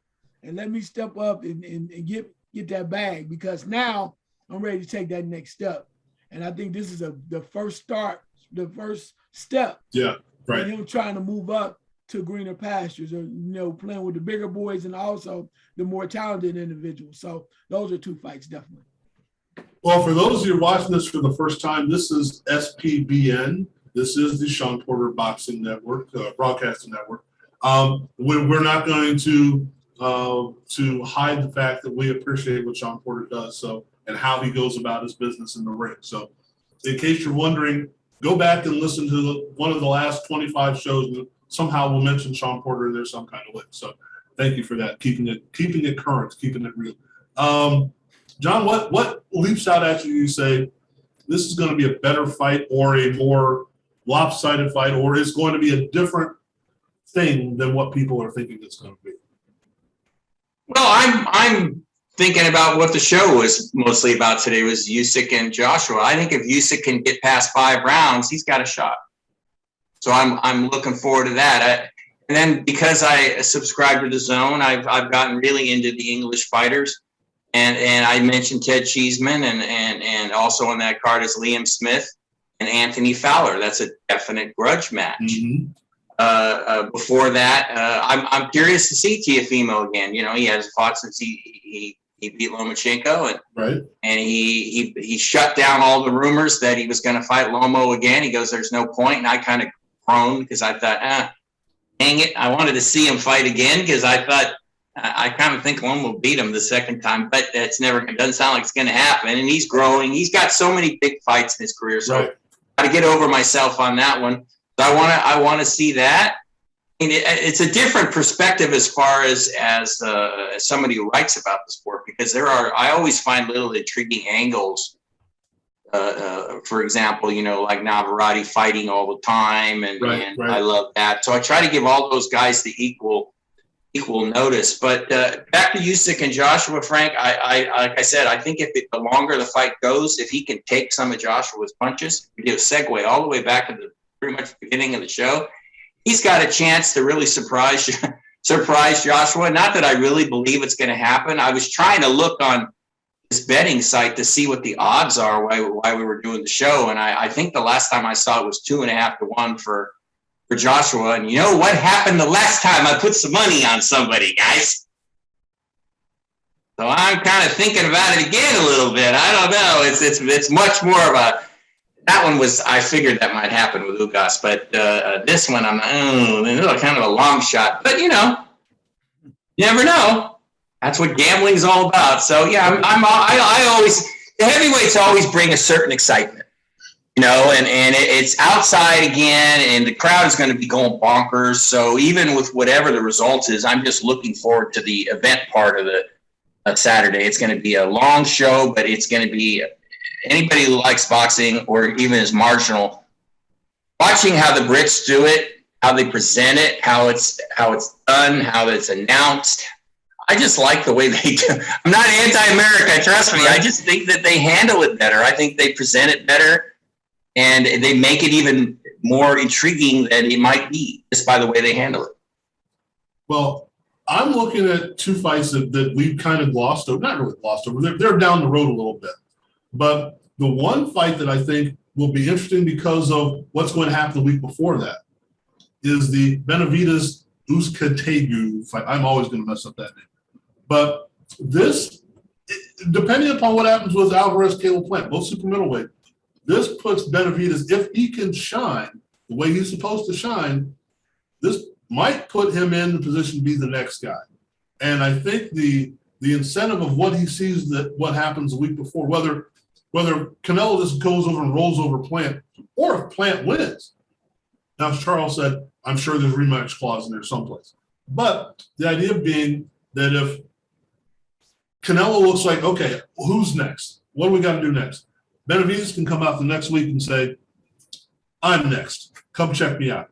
and let me step up and get that bag, because now I'm ready to take that next step. And I think this is the first step. Yeah, right. And him trying to move up to greener pastures, or playing with the bigger boys and also the more talented individuals. So those are two fights, definitely. Well, for those of you watching this for the first time, this is SPBN. This is the Sean Porter Boxing Network, Broadcasting Network. We're not going to to hide the fact that we appreciate what Sean Porter does, so, and how he goes about his business in the ring. So in case you're wondering, go back and listen to one of the last 25 shows. Somehow we'll mention Sean Porter in there some kind of way. So thank you for that, keeping it current, keeping it real. John, what leaps out at you? You say this is going to be a better fight, or a more lopsided fight, or is going to be a different thing than what people are thinking it's going to be? Well, I'm thinking about what the show was mostly about today, was Usyk and Joshua. I think if Usyk can get past 5 rounds, he's got a shot. So I'm looking forward to that. And then because I subscribe to the Zone, I've gotten really into the English fighters. And I mentioned Ted Cheeseman, and also on that card is Liam Smith and Anthony Fowler. That's a definite grudge match. Mm-hmm. Before that, I'm curious to see Teofimo again. You know, he has fought since he beat Lomachenko, and he shut down all the rumors that he was going to fight Lomo again. He goes, "There's no point," and I kind of groaned because I thought, dang it, I wanted to see him fight again because I thought I kind of think Lomo will beat him the second time, but it doesn't sound like it's going to happen. And he's growing. He's got so many big fights in his career, so I got to get over myself on that one. So I want to see that. And it's a different perspective as far as somebody who writes about the sport, because I always find little intriguing angles. For example, you know, like Navarati fighting all the time, and I love that. So I try to give all those guys the equal notice. But back to Usyk and Joshua, Frank, I like I said, I think the longer the fight goes, if he can take some of Joshua's punches, we do a segue all the way back to the pretty much the beginning of the show, he's got a chance to really surprise Joshua. Not that I really believe it's going to happen. I was trying to look on this betting site to see what the odds are why we were doing the show, and I think the last time I saw it was 2.5 to 1 for Joshua. And you know what happened the last time I put some money on somebody, guys? So I'm kind of thinking about it again a little bit. I don't know. It's much more of a. That one was, I figured that might happen with Ugas, but this one, I'm kind of a long shot. But, you know, you never know. That's what gambling's all about. So, yeah, I always, the heavyweights always bring a certain excitement, you know, and it's outside again, and the crowd is going to be going bonkers. So even with whatever the result is, I'm just looking forward to the event part of the Saturday. It's going to be a long show, but it's going to be anybody who likes boxing or even is marginal, watching how the Brits do it, how they present it, how it's done, how it's announced. I just like the way they do. I'm not anti-America, trust me. I just think that they handle it better. I think they present it better, and they make it even more intriguing than it might be just by the way they handle it. Well, I'm looking at 2 fights that we've kind of glossed over. Not really glossed over. They're down the road a little bit. But the one fight that I think will be interesting because of what's going to happen the week before that is the Benavidez Usyk fight. I'm always going to mess up that name. But this, depending upon what happens with Alvarez, Caleb Plant, both super middleweight, this puts Benavidez, if he can shine the way he's supposed to shine, this might put him in the position to be the next guy. And I think the incentive of what he sees, that what happens the week before, whether Canelo just goes over and rolls over Plant, or if Plant wins. Now, as Charles said, I'm sure there's a rematch clause in there someplace. But the idea being that if Canelo looks like, okay, who's next? What do we got to do next? Benavidez can come out the next week and say, I'm next. Come check me out.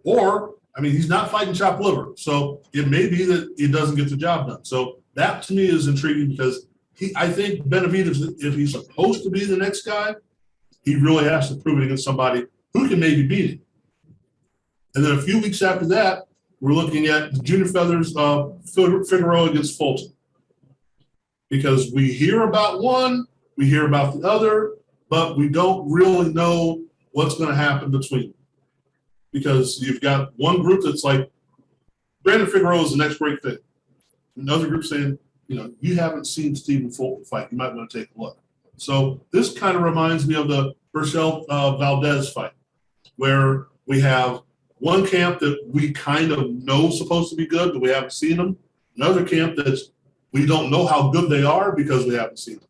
Or, I mean, he's not fighting chopped liver. So it may be that he doesn't get the job done. So that to me is intriguing because I think Benavidez, if he's supposed to be the next guy, he really has to prove it against somebody who can maybe beat him. And then a few weeks after that, we're looking at the Junior Feathers Figueroa against Fulton. Because we hear about one, we hear about the other, but we don't really know what's going to happen between them. Because you've got one group that's like, Brandon Figueroa is the next great thing. Another group saying, you know, you haven't seen Stephen Fulton fight. You might want to take a look. So this kind of reminds me of the Burchell Valdez fight, where we have one camp that we kind of know is supposed to be good, but we haven't seen them. another camp that's we don't know how good they are because we haven't seen them.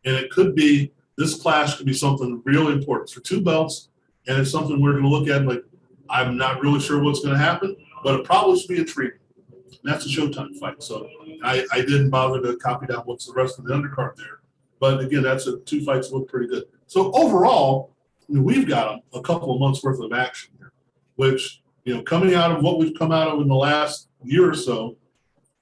And it could be this clash could be something really important for 2 belts, and it's something we're going to look at like I'm not really sure what's going to happen, but it probably should be intriguing. And that's a Showtime fight, so I didn't bother to copy down what's the rest of the undercard there. But again, that's 2 fights look pretty good. So overall, I mean, we've got a couple of months worth of action here, which, coming out of what we've come out of in the last year or so,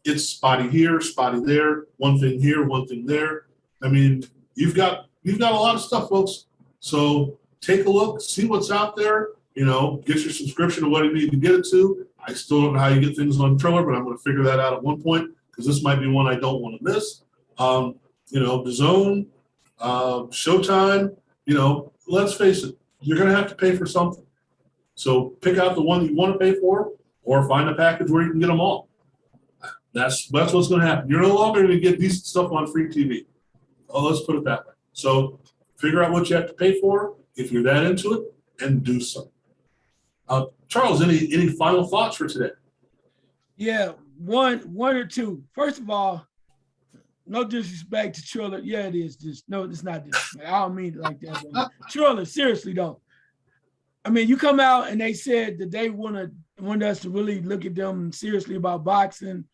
it's spotty here, spotty there, one thing here, one thing there. I mean, you've got a lot of stuff, folks. So take a look, see what's out there, get your subscription to what you need to get it to. I still don't know how you get things on Triller, but I'm going to figure that out at one point because this might be one I don't want to miss. The Zone, Showtime, let's face it, you're going to have to pay for something. So pick out the one you want to pay for or find a package where you can get them all. That's what's going to happen. You're no longer going to get decent stuff on free TV. Oh, let's put it that way. So figure out what you have to pay for if you're that into it and do so. Charles, any final thoughts for today? Yeah, one or two. First of all, no disrespect to Triller. Yeah, it is. No, it's not disrespect. I don't mean it like that. Triller, seriously though. I mean, you come out and they said that they wanted us to really look at them seriously about boxing,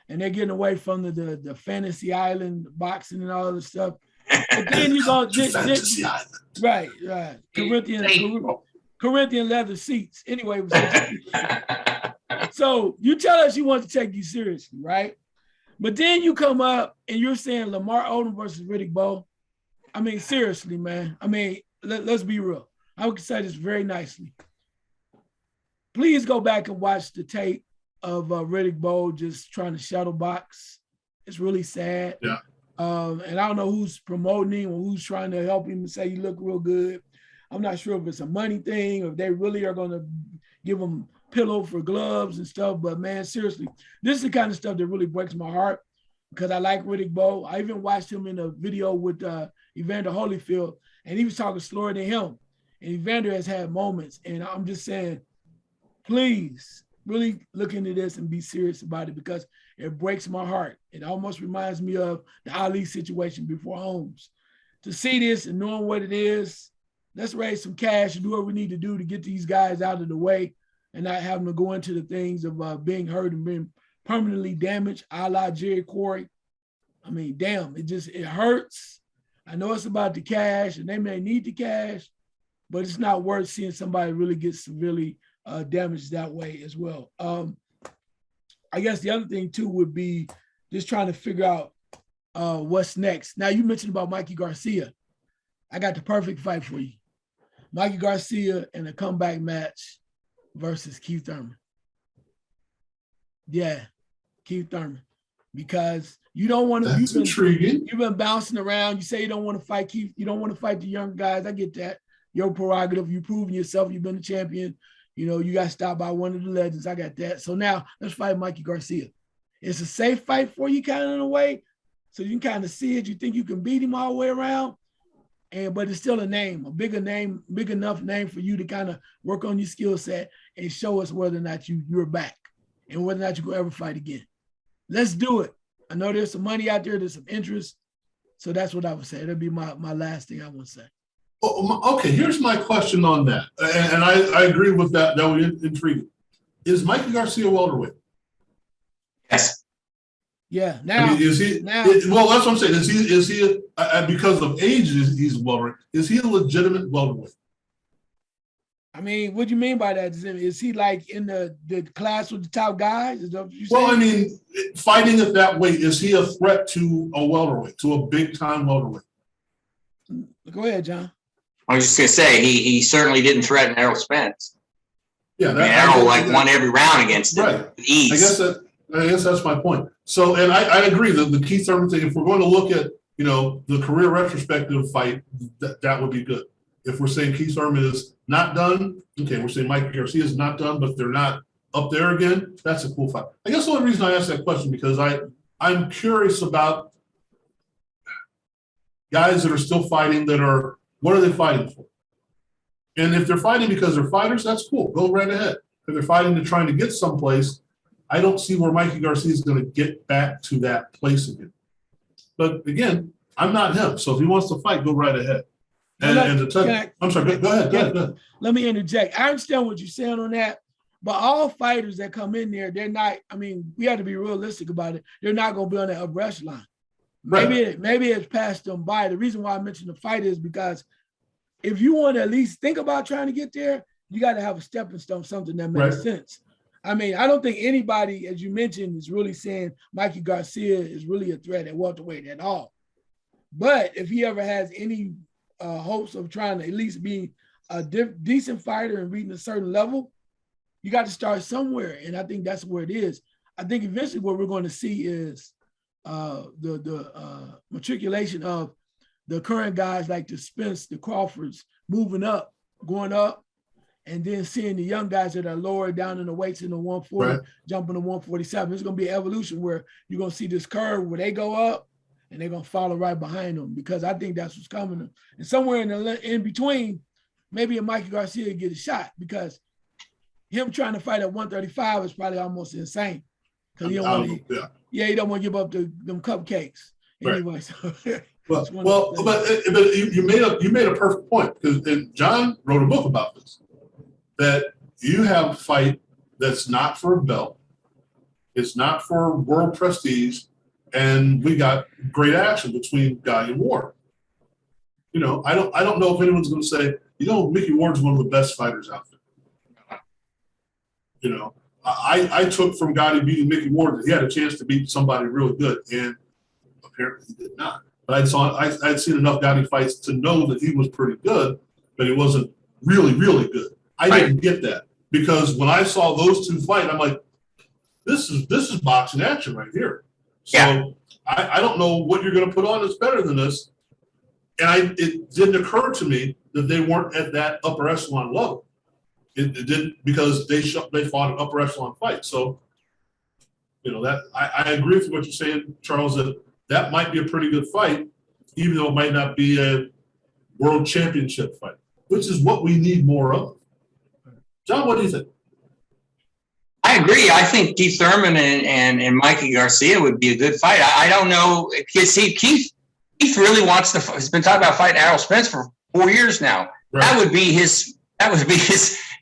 and they're getting away from the fantasy island boxing and all this stuff. But then you go fantasy island. Right. Corinthian leather seats. Anyway, so you tell us you want to take you seriously, right? But then you come up and you're saying Lamar Odom versus Riddick Bowe. I mean, seriously, man. I mean, let's be real. I would say this very nicely. Please go back and watch the tape of Riddick Bowe just trying to shadow box. It's really sad. Yeah. And I don't know who's promoting him or who's trying to help him and say you look real good. I'm not sure if it's a money thing or if they really are going to give him pillow for gloves and stuff. But man, seriously, this is the kind of stuff that really breaks my heart because I like Riddick Bowe. I even watched him in a video with Evander Holyfield, and he was talking slower than him. And Evander has had moments, and I'm just saying, please really look into this and be serious about it because it breaks my heart. It almost reminds me of the Ali situation before Holmes. To see this and knowing what it is, let's raise some cash and do what we need to do to get these guys out of the way and not having to go into the things of being hurt and being permanently damaged, a la Jerry Quarry. I mean, damn, it hurts. I know it's about the cash and they may need the cash, but it's not worth seeing somebody really get severely damaged that way as well. I guess the other thing too would be just trying to figure out what's next. Now you mentioned about Mikey Garcia. I got the perfect fight for you. Mikey Garcia in a comeback match versus Keith Thurman. Yeah, Keith Thurman. Because you don't want to. That's intriguing. You've been bouncing around. You say you don't want to fight Keith. You don't want to fight the young guys. I get that. Your prerogative. You've proven yourself. You've been a champion. You got stopped by one of the legends. I got that. So now let's fight Mikey Garcia. It's a safe fight for you, kind of in a way. So you can kind of see it. You think you can beat him all the way around. But it's still a big enough name for you to kind of work on your skill set and show us whether or not you're back and whether or not you can ever fight again. Let's do it. I know there's some money out there, there's some interest. So that's what I would say. That'd be my last thing I would say. Okay, here's my question on that. And I agree with that. That would intrigue. Is Mikey Garcia welterweight? Yes. Yeah. Now, I mean, is he? Well, that's what I'm saying. Is he because of age? He's welterweight. Is he a legitimate welterweight? I mean, what do you mean by that? Is he like in the class with the top guys? Is that what you're saying? Well, I mean, fighting at that weight, is he a threat to a welterweight, to a big time welterweight? Go ahead, John. I was just gonna say he certainly didn't threaten Errol Spence. Yeah, Errol won every round against him. Right. With ease. I guess that's my point. So, and I agree that the Keith Thurman thing, if we're going to look at, the career retrospective fight, that would be good. If we're saying Keith Thurman is not done, okay, we're saying Mike Garcia is not done, but they're not up there again, that's a cool fight. I guess the only reason I asked that question because I'm curious about guys that are still fighting what are they fighting for? And if they're fighting because they're fighters, that's cool. Go right ahead. If they're fighting to trying to get someplace, I don't see where Mikey Garcia is going to get back to that place again. But again, I'm not him. So if he wants to fight, go right ahead. I'm sorry, go ahead. Let me interject. I understand what you're saying on that, but all fighters that come in there, they're not, I mean, we have to be realistic about it. They're not going to be on that upper echelon. Maybe it's passed them by. The reason why I mentioned the fight is because if you want to at least think about trying to get there, you got to have a stepping stone, something that makes sense. I mean, I don't think anybody, as you mentioned, is really saying Mikey Garcia is really a threat at welterweight at all. But if he ever has any hopes of trying to at least be a decent fighter and reaching a certain level, you got to start somewhere. And I think that's where it is. I think eventually what we're going to see is the matriculation of the current guys like the Spence, the Crawfords, moving up, going up, and then seeing the young guys that are lower down in the weights in the 140, jumping to 147. It's going to be an evolution where you're going to see this curve where they go up and they're going to follow right behind them, because I think that's what's coming. And somewhere in between, maybe a Mikey Garcia get a shot, because him trying to fight at 135 is probably almost insane. Because he don't want to, he don't want to give up them cupcakes. Anyway, so but you made a perfect point, because John wrote a book about this, that you have a fight that's not for a belt, it's not for world prestige, and we got great action between Guy and Ward. You know, I don't know if anyone's going to say, you know, Mickey Ward's one of the best fighters out there. You know, I took from Gotti beating Mickey Ward that he had a chance to beat somebody really good, and apparently he did not. But I'd seen enough Gotti fights to know that he was pretty good, but he wasn't really, really good. I didn't get that, because when I saw those two fight, I'm like, this is boxing action right here. So I don't know what you're going to put on that's better than this. And it didn't occur to me that they weren't at that upper echelon level. It didn't, because they fought an upper echelon fight. So, you know, that I agree with what you're saying, Charles, that might be a pretty good fight, even though it might not be a world championship fight, which is what we need more of. John, what do you think? I agree. I think Keith Thurman and Mikey Garcia would be a good fight. I don't know, because Keith really wants to. He's been talking about fighting Errol Spence for 4 years now. Right. That would be his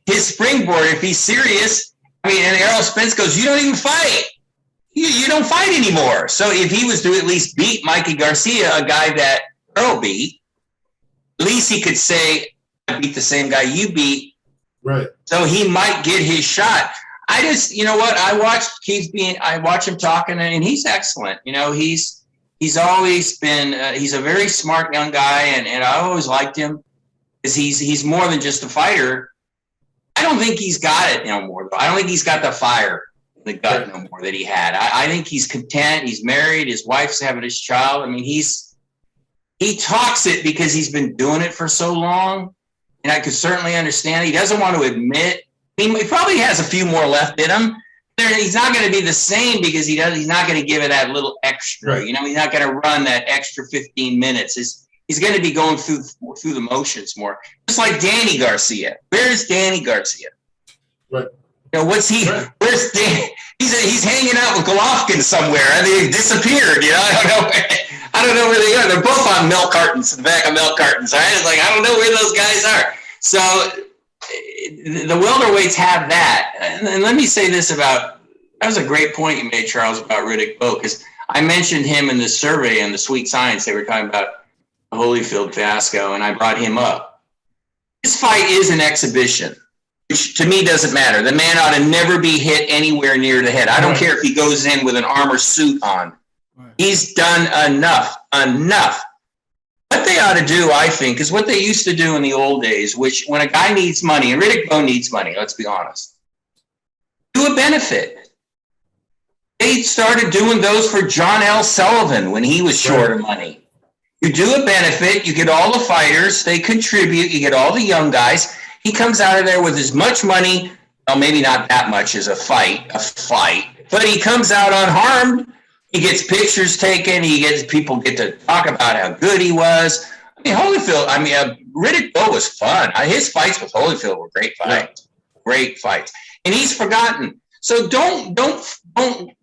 springboard if he's serious. I mean, and Errol Spence goes, "You don't even fight. You don't fight anymore." So if he was to at least beat Mikey Garcia, a guy that Earl beat, at least he could say, "I beat the same guy you beat." Right. So he might get his shot. I just, you know what? I watch him talking, and he's excellent. You know, he's always been, he's a very smart young guy, and I always liked him, because he's more than just a fighter. I don't think he's got it no more, though. I don't think he's got the fire in the gut no more that he had. I think he's content. He's married. His wife's having his child. I mean, he talks it because he's been doing it for so long, and I could certainly understand. He doesn't want to admit. He probably has a few more left in him. He's not going to be the same, because he's not going to give it that little extra. Right. You know, he's not going to run that extra 15 minutes. He's going to be going through the motions more. Just like Danny Garcia. Where's Danny Garcia? Right. You know, what's he? Right. Where's Dan? He's hanging out with Golovkin somewhere. I mean, he disappeared. You know, I don't know where they are. They're both on milk cartons, the back of milk cartons. Right? It's like, I don't know where those guys are. So the welterweights have that. And let me say this that was a great point you made, Charles, about Riddick Bowe, because I mentioned him in the survey and the Sweet Science. They were talking about Holyfield fiasco, and I brought him up. This fight is an exhibition, which to me doesn't matter. The man ought to never be hit anywhere near the head. I don't care if he goes in with an armor suit on. Right. He's done enough. What they ought to do, I think, is what they used to do in the old days, which when a guy needs money, and Riddick Bowe needs money, let's be honest, do a benefit. They started doing those for John L. Sullivan when he was short of money. You do a benefit, you get all the fighters, they contribute, you get all the young guys. He comes out of there with as much money, well, maybe not that much as a fight, but he comes out unharmed. He gets pictures taken. People get to talk about how good he was. I mean, Riddick Bowe was fun. His fights with Holyfield were great fights. And he's forgotten. So don't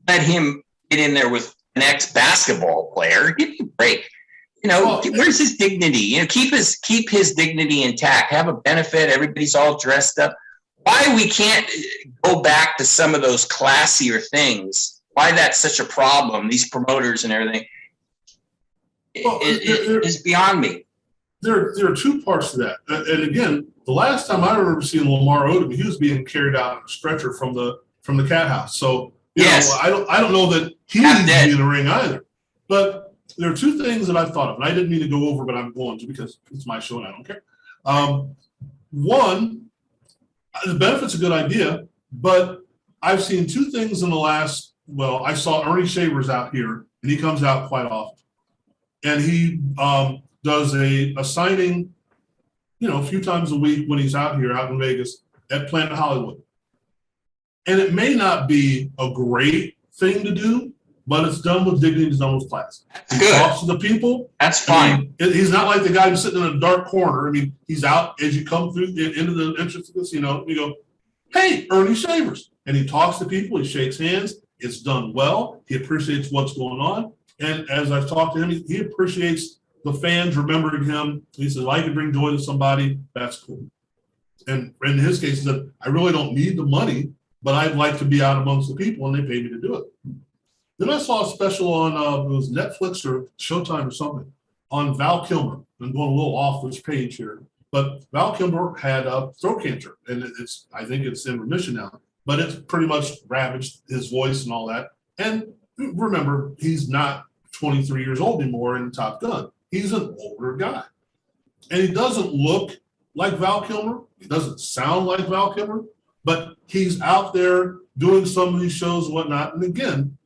let him get in there with an ex-basketball player. Give me a break. You know, Well, where's his dignity? You know, keep his dignity intact. Have a benefit. Everybody's all dressed up. Why we can't go back to some of those classier things? Why that's such a problem? These promoters and everything is beyond me. There are two parts to that, and again, the last time I remember seeing Lamar Odom, he was being carried out on a stretcher from the cat house. So you know, I don't know that he needs to be in the ring either. But there are two things that I've thought of, and I didn't mean to go over, but I'm going to because it's my show and I don't care. One, the benefit's a good idea, but I've seen two things in the last. Well, I saw Ernie Shavers out here, and he comes out quite often, and he does a signing, you know, a few times a week when he's out here, out in Vegas at Planet Hollywood. And it may not be a great thing to do, but it's done with dignity, it's done with class. He talks to the people. That's fine. I mean, he's not like the guy who's sitting in a dark corner. I mean, he's out as you come through into the entrance of this, you know, you go, hey, Ernie Shavers. And he talks to people, he shakes hands. It's done well. He appreciates what's going on. And as I've talked to him, he appreciates the fans remembering him. He says, I can bring joy to somebody. That's cool. And in his case, he said, I really don't need the money, but I'd like to be out amongst the people, and they pay me to do it. Then I saw a special on, it was Netflix or Showtime or something, on Val Kilmer. I'm going a little off this page here. But Val Kilmer had throat cancer, and I think it's in remission now. But it's pretty much ravaged his voice and all that. And remember, he's not 23 years old anymore in Top Gun. He's an older guy. And he doesn't look like Val Kilmer. He doesn't sound like Val Kilmer. But he's out there doing some of these shows and whatnot. And again,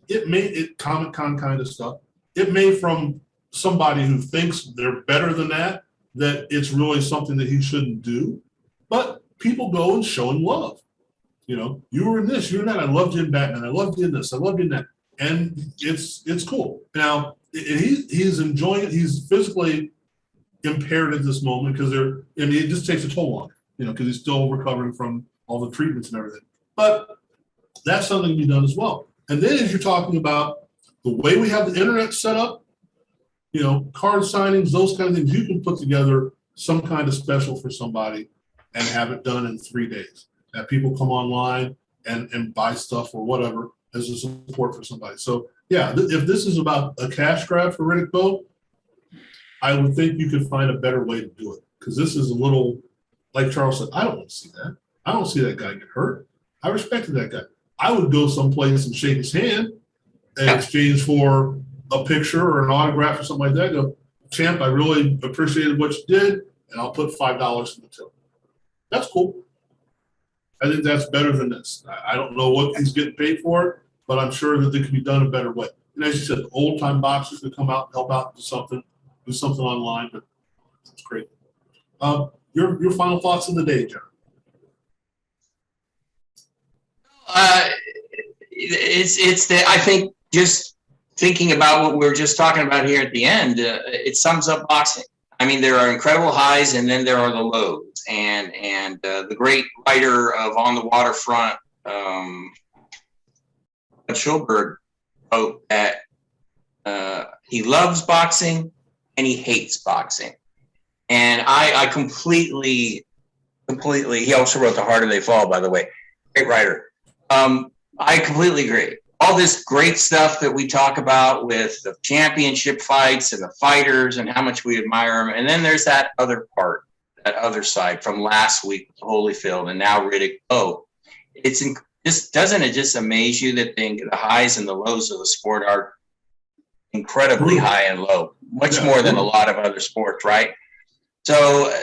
it Comic-Con kind of stuff. It may from somebody who thinks they're better than that it's really something that he shouldn't do. But people go and show him love. You know, you were in this, you were in that. I loved you in Batman. I loved you in this. I loved you in that. And it's cool. Now, he's enjoying it. He's physically impaired at this moment because it just takes a toll on him, you know, because he's still recovering from all the treatments and everything. But that's something to be done as well. And then as you're talking about the way we have the internet set up, you know, card signings, those kind of things, you can put together some kind of special for somebody and have it done in 3 days. That people come online and buy stuff or whatever as a support for somebody. So, yeah, if this is about a cash grab for Riddick Bowe, I would think you could find a better way to do it. Because this is a little, like Charles said, I don't want to see that. I don't see that guy get hurt. I respected that guy. I would go someplace and shake his hand in exchange for a picture or an autograph or something like that. Go, champ, I really appreciated what you did, and I'll put $5 in the till. That's cool. I think that's better than this. I don't know what he's getting paid for it, but I'm sure that it can be done a better way. And as you said, old-time boxers can come out and help out, do something online, but it's great. Your final thoughts of the day, John? I think just thinking about what we were just talking about here at the end, it sums up boxing. I mean, there are incredible highs and then there are the lows. And the great writer of On the Waterfront, Schulberg, wrote that he loves boxing and he hates boxing. And I completely, he also wrote The Harder They Fall, by the way. Great writer. I completely agree. All this great stuff that we talk about with the championship fights and the fighters and how much we admire them. And then there's that other part, that other side from last week, Holyfield, and now Riddick Bowe. Doesn't it just amaze you that the highs and the lows of the sport are incredibly high and low, much more than a lot of other sports, right? So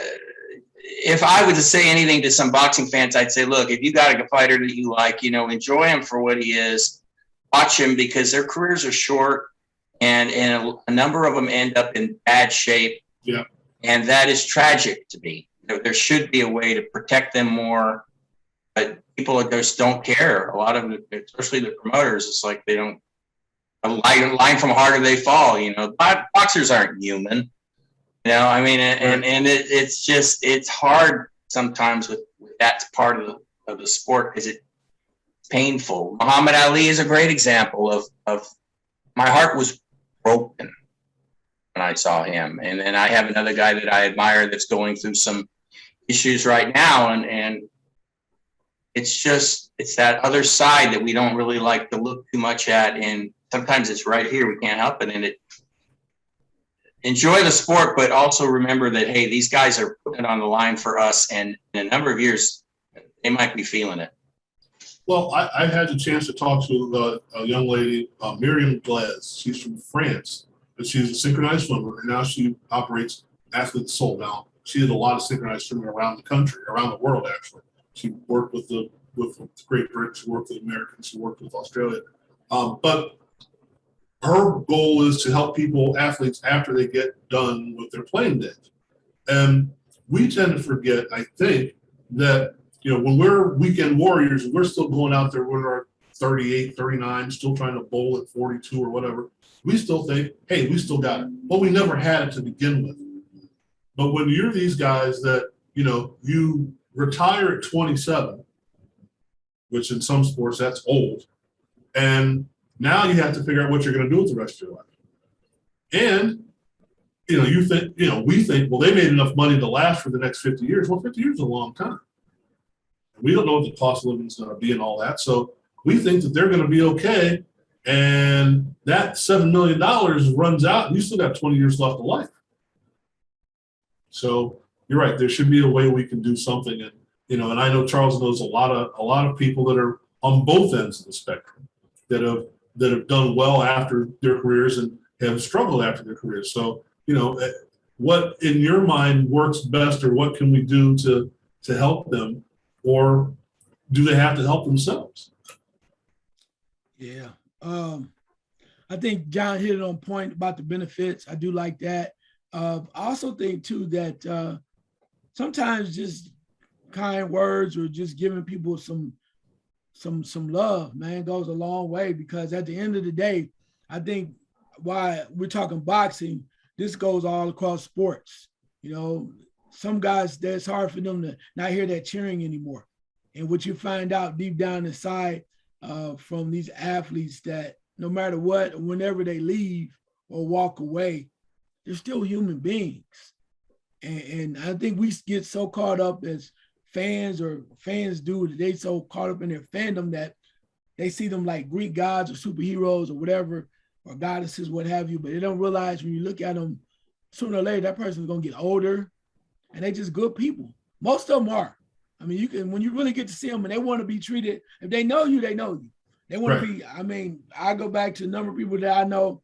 if I were to say anything to some boxing fans, I'd say, look, if you got a fighter that you like, you know, enjoy him for what he is, watch him because their careers are short and a number of them end up in bad shape. Yeah. And that is tragic to me. There should be a way to protect them more, but people just don't care. A lot of them, especially the promoters, it's like they don't, a line from Harder They Fall, you know, boxers aren't human. You know, I mean, and it's hard sometimes with that part of the sport because painful. Muhammad Ali is a great example of my heart was broken when I saw him. And then I have another guy that I admire that's going through some issues right now. And it's that other side that we don't really like to look too much at. And sometimes it's right here. We can't help it. And enjoy the sport, but also remember that, hey, these guys are putting it on the line for us. And in a number of years, they might be feeling it. Well, I had the chance to talk to a young lady, Miriam Glaise. She's from France, but she's a synchronized swimmer, and now she operates Athlete Soul. Now, she did a lot of synchronized swimming around the country, around the world, actually. She worked with Great Britain, she worked with Americans, she worked with Australia. But her goal is to help athletes after they get done with their playing days. And we tend to forget, I think, that when we're weekend warriors, we're still going out there when we're 38, 39, still trying to bowl at 42 or whatever. We still think, hey, we still got it. Well, we never had it to begin with. But when you're these guys that, you retire at 27, which in some sports that's old, and now you have to figure out what you're going to do with the rest of your life. And, we think, well, they made enough money to last for the next 50 years. Well, 50 years is a long time. We don't know what the cost of living is going to be and all that. So we think that they're going to be okay. And that $7 million runs out and you still got 20 years left of life. So you're right. There should be a way we can do something. And, and I know Charles knows a lot of people that are on both ends of the spectrum that have done well after their careers and have struggled after their careers. So, what in your mind works best, or what can we do to help them? Or do they have to help themselves? Yeah. I think John hit it on point about the benefits. I do like that. I also think too that sometimes just kind words or just giving people some love, man, goes a long way, because at the end of the day, I think why we're talking boxing, this goes all across sports. Some guys, that's hard for them to not hear that cheering anymore. And what you find out deep down inside from these athletes, that no matter what, whenever they leave or walk away, they're still human beings. And I think we get so caught up as fans do, that they so caught up in their fandom that they see them like Greek gods or superheroes or whatever, or goddesses, what have you. But they don't realize when you look at them, sooner or later, that person's going to get older. And they just good people. Most of them are. I mean, when you really get to see them and they want to be treated, if they know you, they know you. They want to be, I go back to a number of people that I know,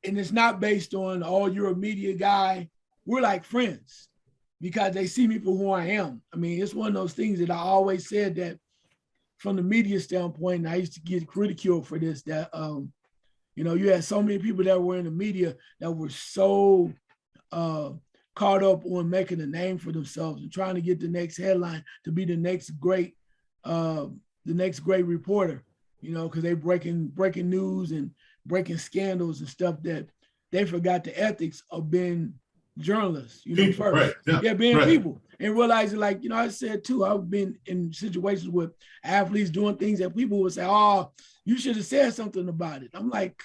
and it's not based on, oh, you're a media guy. We're like friends because they see me for who I am. It's one of those things that I always said, that from the media standpoint, and I used to get ridiculed for this, that, you had so many people that were in the media that were so caught up on making a name for themselves and trying to get the next headline to be the next great reporter, because they breaking news and breaking scandals and stuff, that they forgot the ethics of being journalists, people, first. Right, being people, and realizing, like, I said too, I've been in situations with athletes doing things that people would say, oh, you should have said something about it. I'm like,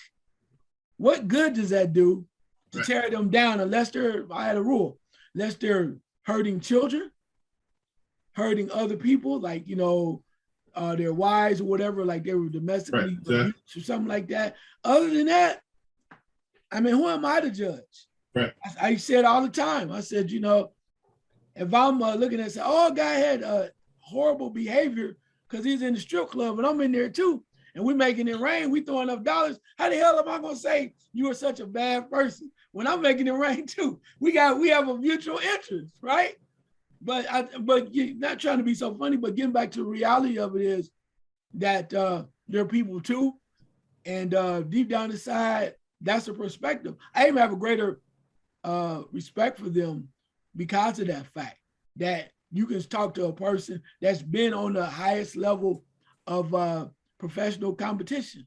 what good does that do to tear them down, unless I had a rule, unless they're hurting children, hurting other people, like, their wives or whatever, like they were domestically abused or something like that. Other than that, who am I to judge? Right. I said all the time, I said, if I'm looking at, say, oh, a guy had horrible behavior because he's in the strip club and I'm in there too, and we're making it rain, we throwing up dollars, how the hell am I going to say you are such a bad person when I'm making it rain too? We have a mutual interest, right? But you're not trying to be so funny, but getting back to the reality of it is that there are people too, and deep down inside, that's a perspective. I even have a greater respect for them because of that fact, that you can talk to a person that's been on the highest level of professional competition,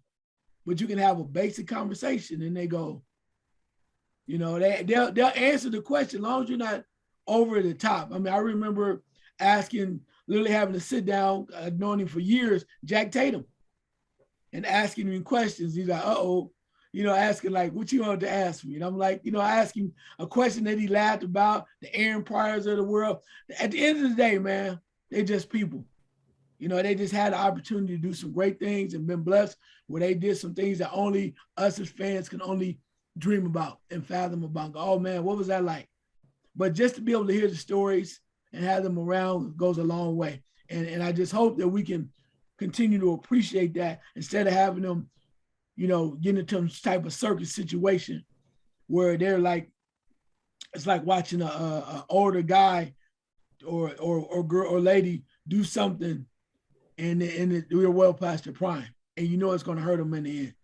but you can have a basic conversation and they go, they'll answer the question as long as you're not over the top. I remember literally having to sit down, knowing him for years, Jack Tatum, and asking him questions. He's like, asking like, what you want to ask me? And I'm like, I asked him a question that he laughed about, the Aaron Pryors of the world. At the end of the day, man, they're just people. They just had the opportunity to do some great things and been blessed where they did some things that only us as fans can only dream about and fathom about. Oh man, what was that like? But just to be able to hear the stories and have them around goes a long way. And I just hope that we can continue to appreciate that instead of having them, getting into some type of circus situation where they're like, it's like watching a older guy or girl or lady do something and we're well past their prime. And it's going to hurt them in the end.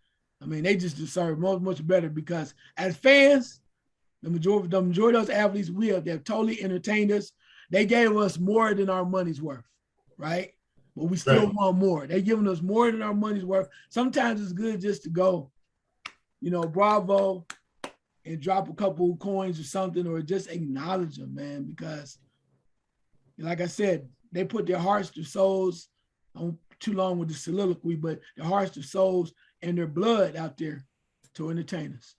I mean, they just deserve much better because as fans, the majority of those athletes they've totally entertained us. They gave us more than our money's worth, right? But we still want more. They're giving us more than our money's worth. Sometimes it's good just to go, bravo, and drop a couple coins or something, or just acknowledge them, man, because like I said, they put their hearts, their souls, I'm too long with the soliloquy, but their hearts, their souls, and their blood out there to entertain us.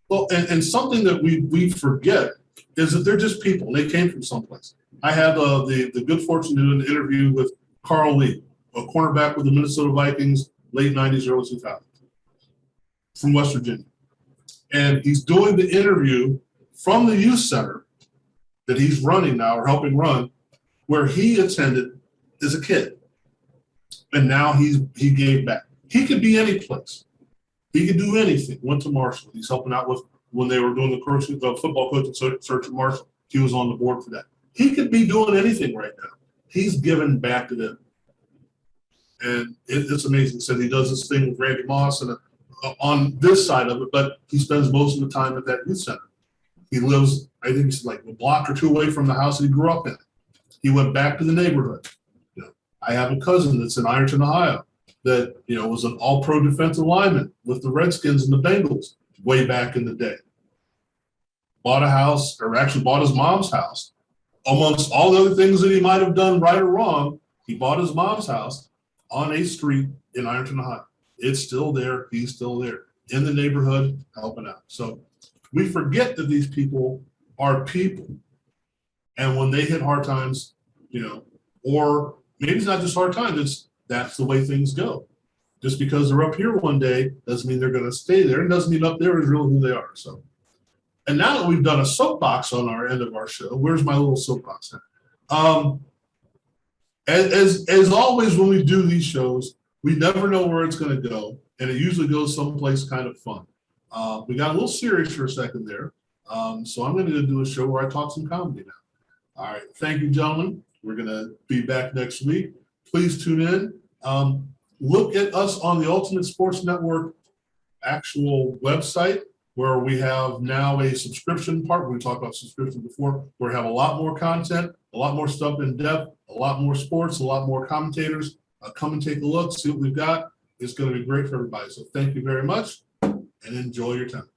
Well, and something that we forget is that they're just people. They came from someplace. I had the good fortune to do an interview with Carl Lee, a cornerback with the Minnesota Vikings, late 90s, early 2000s, from West Virginia. And he's doing the interview from the youth center that he's running now or helping run, where he attended as a kid. And now he gave back. He could be any place. He could do anything. Went to Marshall. He's helping out with when they were doing the football coaching search at Marshall. He was on the board for that. He could be doing anything right now. He's giving back to them. And it's amazing. He said he does this thing with Randy Moss and on this side of it, but he spends most of the time at that youth center. He lives, I think he's like a block or two away from the house that he grew up in. He went back to the neighborhood. I have a cousin that's in Ironton, Ohio, that was an all-pro defensive lineman with the Redskins and the Bengals way back in the day. Bought a house, or actually bought his mom's house. Amongst all the other things that he might have done right or wrong, he bought his mom's house on 8th Street in Ironton, Ohio. It's still there. He's still there in the neighborhood helping out. So we forget that these people are people. And when they hit hard times, or maybe it's not just hard times, that's the way things go. Just because they're up here one day doesn't mean they're going to stay there. It doesn't mean up there is really who they are. So, and now that we've done a soapbox on our end of our show, where's my little soapbox at? As always, when we do these shows, we never know where it's going to go, and it usually goes someplace kind of fun. We got a little serious for a second there, so I'm going to do a show where I talk some comedy now. All right, thank you, gentlemen. We're going to be back next week. Please tune in. Look at us on the Ultimate Sports Network actual website, where we have now a subscription part. We talked about subscription before. We have a lot more content, a lot more stuff in depth, a lot more sports, a lot more commentators. Come and take a look, see what we've got. It's going to be great for everybody. So thank you very much and enjoy your time.